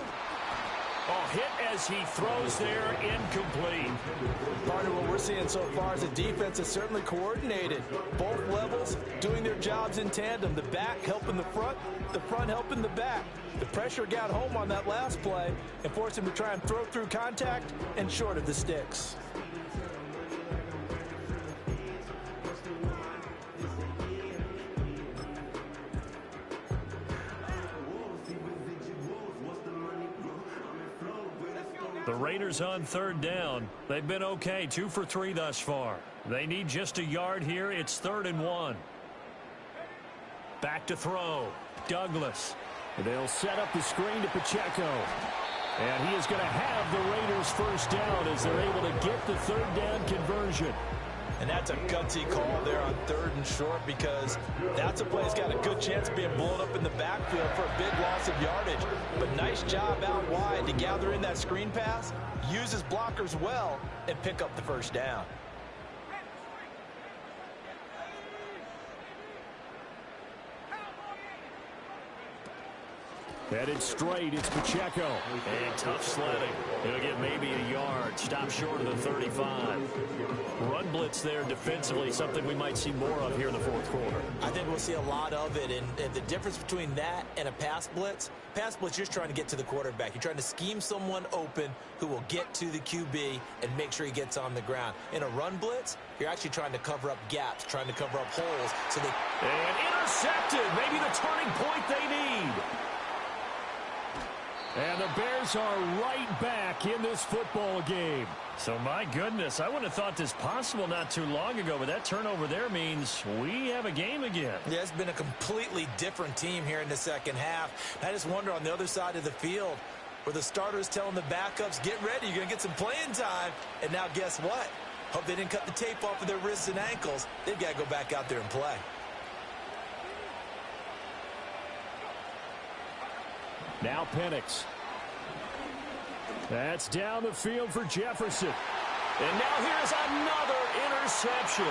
Oh, hit as he throws there, incomplete. Partner, what we're seeing so far is the defense is certainly coordinated. Both levels doing their jobs in tandem. The back helping the front helping the back. The pressure got home on that last play and forced him to try and throw through contact and short of the sticks. The Raiders on third down. They've been okay, 2 for 3 thus far. They need just a yard here. It's 3rd and 1. Back to throw. Douglas. They'll set up the screen to Pacheco. And he is going to have the Raiders first down as they're able to get the third down conversion. And that's a gutsy call there on 3rd and short, because that's a play that's got a good chance of being blown up in the backfield for a big loss of yardage. But nice job out wide to gather in that screen pass, use his blockers well, and pick up the first down. Headed straight, it's Pacheco. And tough sledding. He'll get maybe a yard. Stop short of the 35. Run blitz there defensively, something we might see more of here in the 4th quarter. I think we'll see a lot of it, and the difference between that and a pass blitz, you're just trying to get to the quarterback. You're trying to scheme someone open who will get to the QB and make sure he gets on the ground. In a run blitz, you're actually trying to cover up gaps, trying to cover up holes. And intercepted, maybe the turning point they need. And the Bears are right back in this football game. So, my goodness, I wouldn't have thought this possible not too long ago, but that turnover there means we have a game again. Yeah, it's been a completely different team here in the second half. I just wonder on the other side of the field, where the starters telling the backups, get ready, you're going to get some playing time. And now guess what? Hope they didn't cut the tape off of their wrists and ankles. They've got to go back out there and play. Now Penix. That's down the field for Jefferson. And now here's another interception.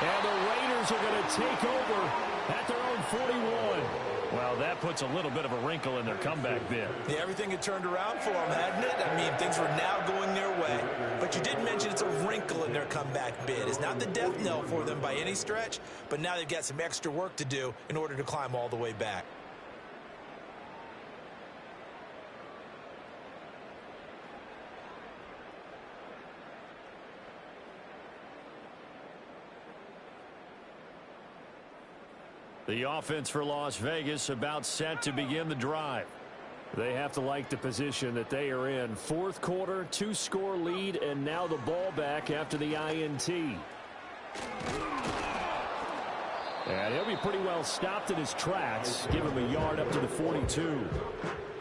And the Raiders are going to take over at their own 41. Well, that puts a little bit of a wrinkle in their comeback bid. Yeah, everything had turned around for them, hadn't it? I mean, things were now going their way. But you did mention it's a wrinkle in their comeback bid. It's not the death knell for them by any stretch, but now they've got some extra work to do in order to climb all the way back. The offense for Las Vegas about set to begin the drive. They have to like the position that they are in. 4th quarter, 2-score lead, and now the ball back after the INT. And he'll be pretty well stopped in his tracks. Give him a yard up to the 42.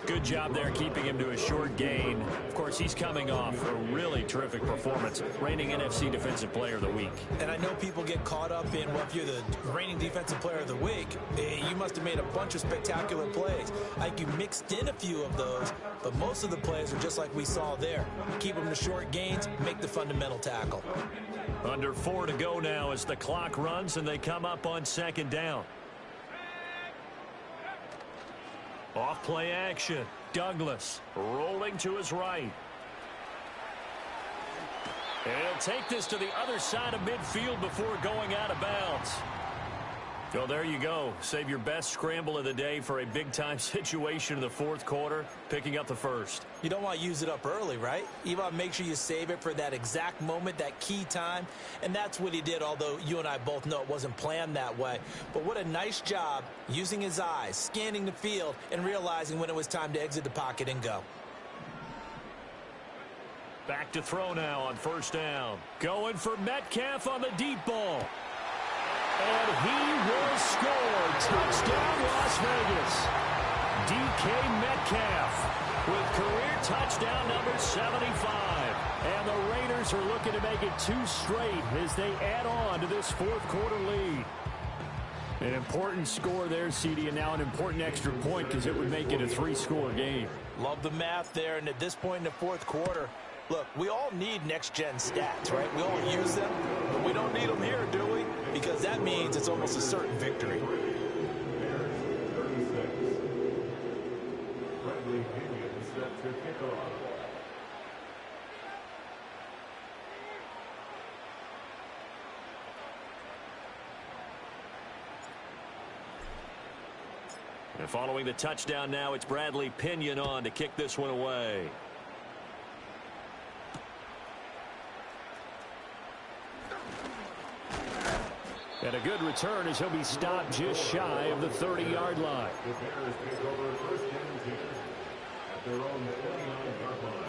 Good job there keeping him to a short gain. Of course, he's coming off a really terrific performance. Reigning NFC Defensive Player of the Week. And I know people get caught up in, well, if you're the reigning Defensive Player of the Week, you must have made a bunch of spectacular plays. Like you mixed in a few of those, but most of the plays are just like we saw there. Keep them to short gains, make the fundamental tackle. Under 4 to go now as the clock runs and they come up on 2nd down. Off play action. Douglas rolling to his right. And he'll take this to the other side of midfield before going out of bounds. So there you go. Save your best scramble of the day for a big-time situation in the 4th quarter, picking up the first. You don't want to use it up early, right? You want to make sure you save it for that exact moment, that key time. And that's what he did, although you and I both know it wasn't planned that way. But what a nice job using his eyes, scanning the field, and realizing when it was time to exit the pocket and go. Back to throw now on first down. Going for Metcalf on the deep ball. And he will score. Touchdown, Las Vegas. DK Metcalf with career touchdown number 75. And the Raiders are looking to make it 2 straight as they add on to this fourth quarter lead. An important score there, CD, and now an important extra point because it would make it a 3-score game. Love the math there, and at this point in the fourth quarter, look, we all need next-gen stats, right? We all use them, but we don't need them here, do we? Because that means it's almost a certain victory. Bears 36. Bradley Pinion set to kick off. And following the touchdown now, it's Bradley Pinion on to kick this one away. And a good return as he'll be stopped just shy of the 30-yard line. The Bears take over first and 10 at their own 29-yard line.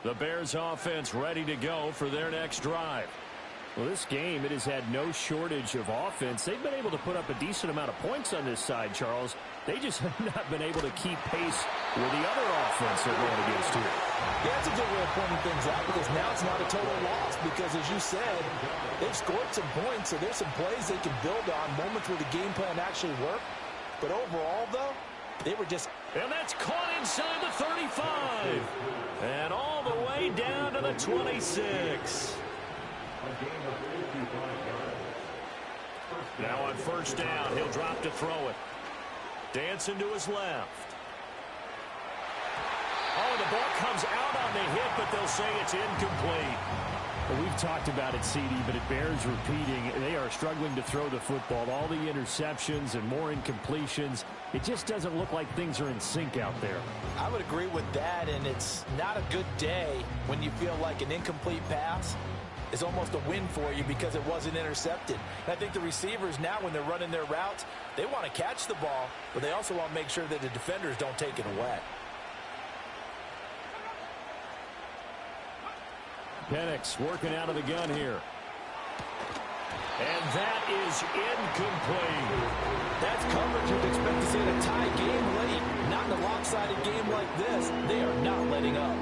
The Bears offense ready to go for their next drive. Well, this game, it has had no shortage of offense. They've been able to put up a decent amount of points on this side, Charles. They just have not been able to keep pace with the other offense they're going against here. Yeah, that's a good way of pointing things out because now it's not a total loss because, as you said, they've scored some points, so there's some plays they can build on, moments where the game plan actually worked. But overall, though, they were just... And that's caught inside the 35. And all the way down to the 26. Now on first down, he'll drop to throw it. Dancing to his left. Oh, the ball comes out on the hit, but they'll say it's incomplete. Well, we've talked about it, CD, but it bears repeating. They are struggling to throw the football. All the interceptions and more incompletions. It just doesn't look like things are in sync out there. I would agree with that, and it's not a good day when you feel like an incomplete pass is almost a win for you because it wasn't intercepted. And I think the receivers now, when they're running their routes, they want to catch the ball, but they also want to make sure that the defenders don't take it away. Penix working out of the gun here. And that is incomplete. That's coverage you'd expect to see in a tie game late. Not in a lopsided game like this. They are not letting up.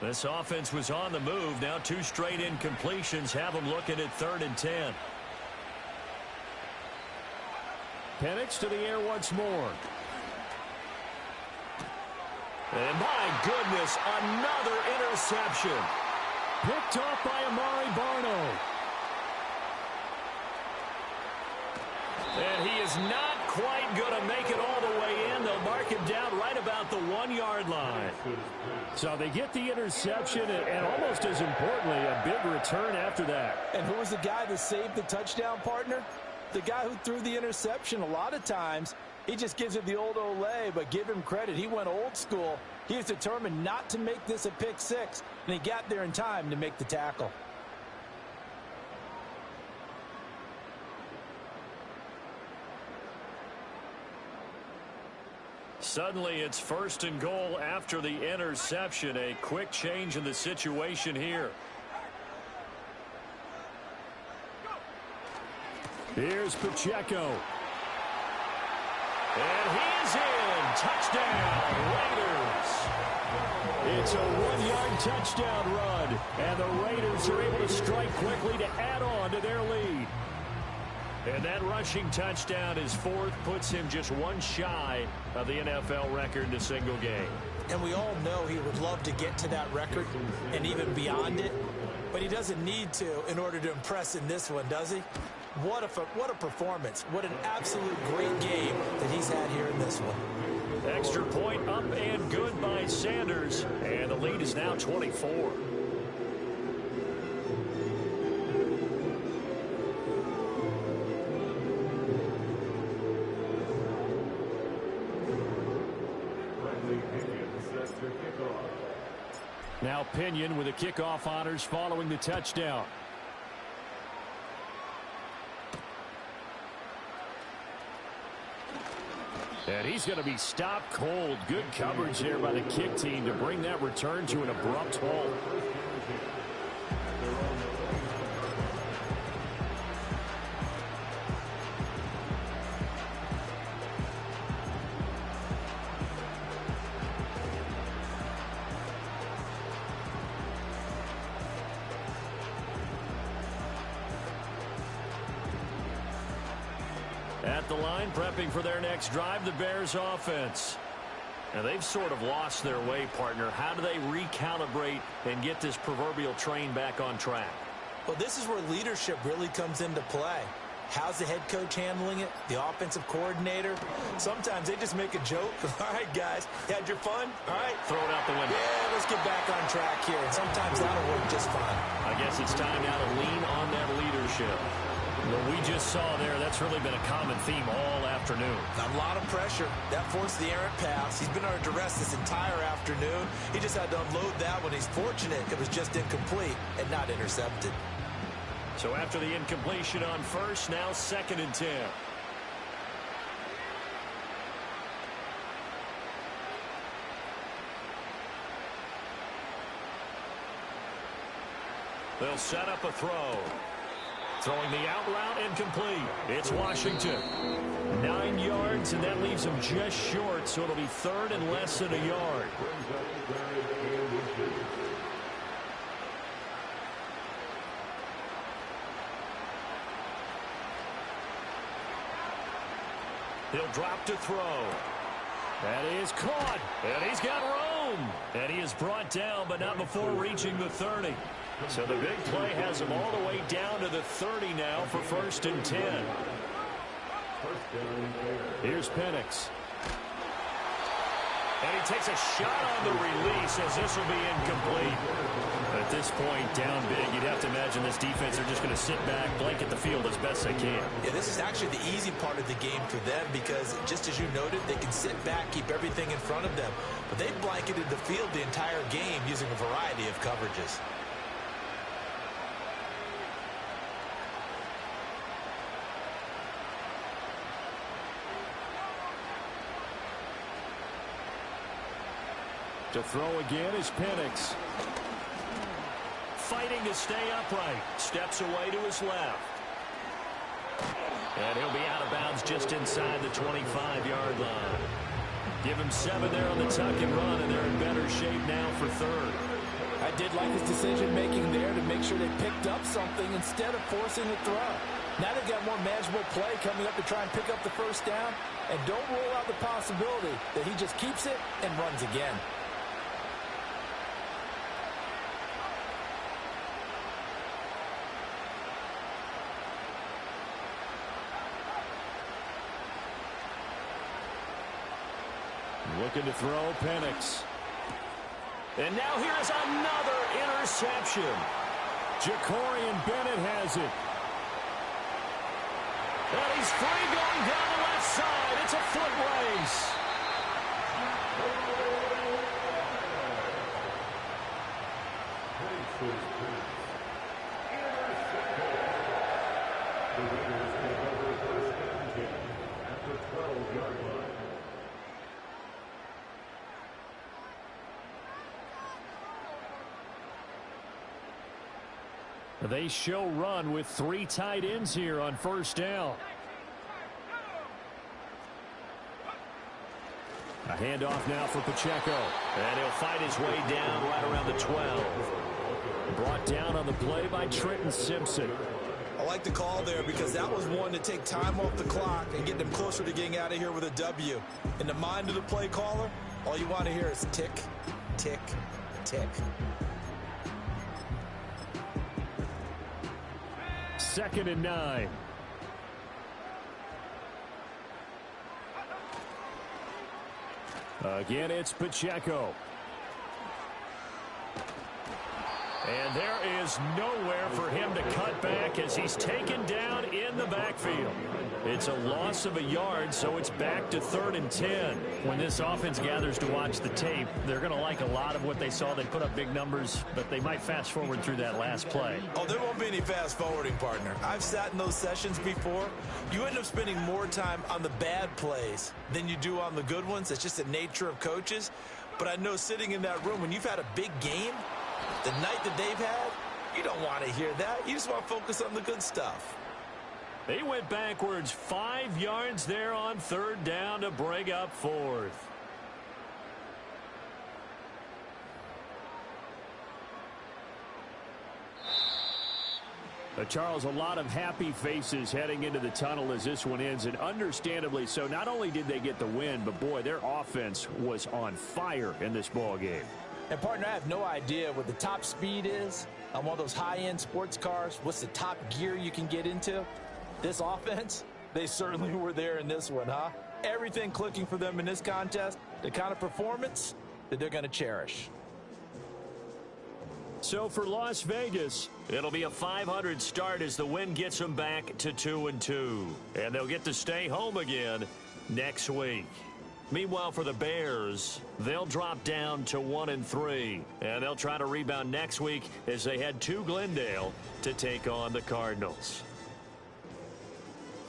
This offense was on the move. Now 2 straight incompletions have them looking at 3rd and 10. Penix to the air once more. And my goodness, another interception. Picked off by Amari Barno. And he is not quite going to make it all the way in. They'll mark him down right about the 1-yard line. So they get the interception and almost as importantly, a big return after that. And who was the guy that saved the touchdown, partner? The guy who threw the interception. A lot of times, he just gives it the old Olay, but give him credit. He went old school. He was determined not to make this a pick 6, and he got there in time to make the tackle. Suddenly, it's 1st and goal after the interception. A quick change in the situation here. Here's Pacheco. And he is in. Touchdown, Raiders. It's a 1-yard touchdown run. And the Raiders are able to strike quickly to add on to their lead. And that rushing touchdown, his 4th, puts him just 1 shy of the NFL record in a single game. And we all know he would love to get to that record and even beyond it. But he doesn't need to in order to impress in this one, does he? What a performance. What an absolute great game that he's had here in this one. Extra point up and good by Sanders. And the lead is now 24. Now Pinion with the kickoff honors following the touchdown. And he's going to be stopped cold. Good coverage there by the kick team to bring that return to an abrupt halt. At the line, prepping for their next drive, the Bears offense. Now, they've sort of lost their way, partner. How do they recalibrate and get this proverbial train back on track? Well, this is where leadership really comes into play. How's the head coach handling it? The offensive coordinator? Sometimes they just make a joke. All right, guys, you had your fun? All right. Throw it out the window. Yeah, let's get back on track here. And sometimes that'll work just fine. I guess it's time now to lean on that leadership. What we just saw there, that's really been a common theme all afternoon. A lot of pressure. That forced the errant pass. He's been under duress this entire afternoon. He just had to unload that one. He's fortunate it was just incomplete and not intercepted. So after the incompletion on first, now 2nd and 10. They'll set up a throw. Throwing the out route incomplete. It's Washington. 9 yards, and that leaves him just short, so it'll be 3rd and less than a yard. He'll drop to throw. That is caught, and he's got room. And he is brought down, but not before reaching the 30. So the big play has him all the way down to the 30 now for 1st and 10. Here's Penix. And he takes a shot on the release as this will be incomplete. At this point, down big, you'd have to imagine this defense are just going to sit back, blanket the field as best they can. Yeah, this is actually the easy part of the game for them because, just as you noted, they can sit back, keep everything in front of them. But they've blanketed the field the entire game using a variety of coverages. To throw again is Penix. Fighting to stay upright. Steps away to his left. And he'll be out of bounds just inside the 25-yard line. Give him 7 there on the tuck and run, and they're in better shape now for 3rd. I did like his decision-making there to make sure they picked up something instead of forcing the throw. Now they've got more manageable play coming up to try and pick up the 1st down. And don't rule out the possibility that he just keeps it and runs again. Looking to throw, Penix. And now here's another interception. Jacorian Bennett has it. And he's free going down the left side. It's a foot race. The Raiders take over 1st and 10 at the 12-yard line. They show run with 3 tight ends here on 1st down. A handoff now for Pacheco. And he'll fight his way down right around the 12. Brought down on the play by Trenton Simpson. I like the call there because that was one to take time off the clock and get them closer to getting out of here with a W. In the mind of the play caller, all you want to hear is tick, tick, tick. 2nd and 9. Again, it's Pacheco. And there is nowhere for him to cut back as he's taken down in the backfield. It's a loss of a yard, so it's back to 3rd and 10. When this offense gathers to watch the tape, they're going to like a lot of what they saw. They put up big numbers, but they might fast forward through that last play. Oh, there won't be any fast forwarding, partner. I've sat in those sessions before. You end up spending more time on the bad plays than you do on the good ones. It's just the nature of coaches. But I know sitting in that room, when you've had a big game, the night that they've had, you don't want to hear that. You just want to focus on the good stuff. They went backwards 5 yards there on 3rd down to bring up 4th. Charles, a lot of happy faces heading into the tunnel as this one ends, and understandably so. Not only did they get the win, but boy, their offense was on fire in this ball game. And, partner, I have no idea what the top speed is on one of those high-end sports cars. What's the top gear you can get into? This offense, they certainly were there in this one, huh? Everything clicking for them in this contest, the kind of performance that they're going to cherish. So for Las Vegas, it'll be a 500 start as the win gets them back to 2-2. And they'll get to stay home again next week. Meanwhile, for the Bears, they'll drop down to 1-3. And they'll try to rebound next week as they head to Glendale to take on the Cardinals.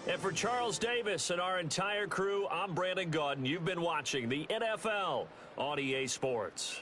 And for Charles Davis and our entire crew, I'm Brandon Gaudin. You've been watching the NFL on EA Sports.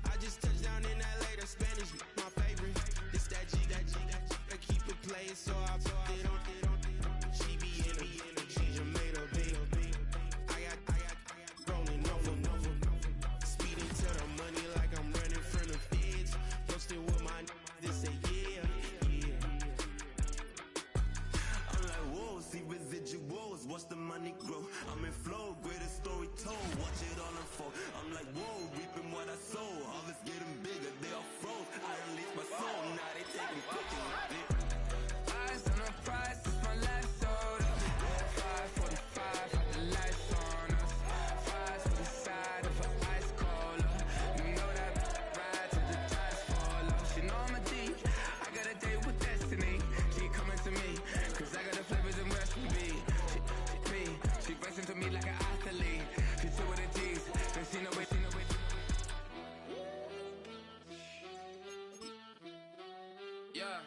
I just touched down in LA, the Spanish, my favorite. This that G, I keep it playing, so I put it on. She be in the change, I made a big. I got rolling over. Speeding to the money like I'm running from the feds. Posted with my they say yeah. I'm like, whoa, see residuals, watch the money grow. I'm in flow, greatest story told, watch it all unfold. I'm like, whoa, reaping what I sow. Harvest getting bigger, they all froze. I release my soul, now they taking pictures of it. Eyes on the prize, it's my last soda. 545, got the lights on us. Fries for the side of an ice cola. You know that ride till the tires fall off. She know I'm a D, I got a date with destiny. She coming to me, cause I got the flavors and recipe. She racing to me like an athlete. She two with the G's, and she know it. Yeah.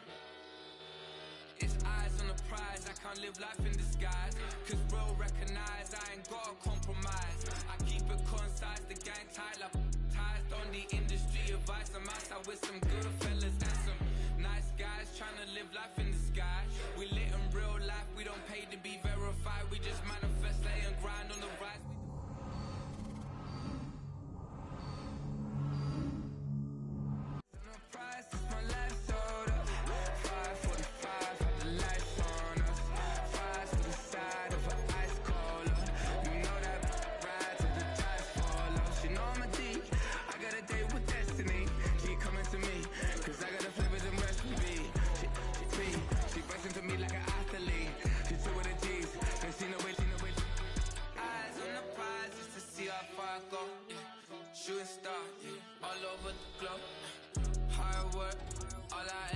It's eyes on the prize, I can't live life in disguise. Cause bro recognize I ain't gotta compromise. I keep it concise, the gang tight like ties. On the industry advice, I'm outside with some good fellas and some nice guys trying to live life in the sky. We lit in real life, we don't pay to be verified. We just manifest, lay and grind on the rise. with the glow. Hard work, all I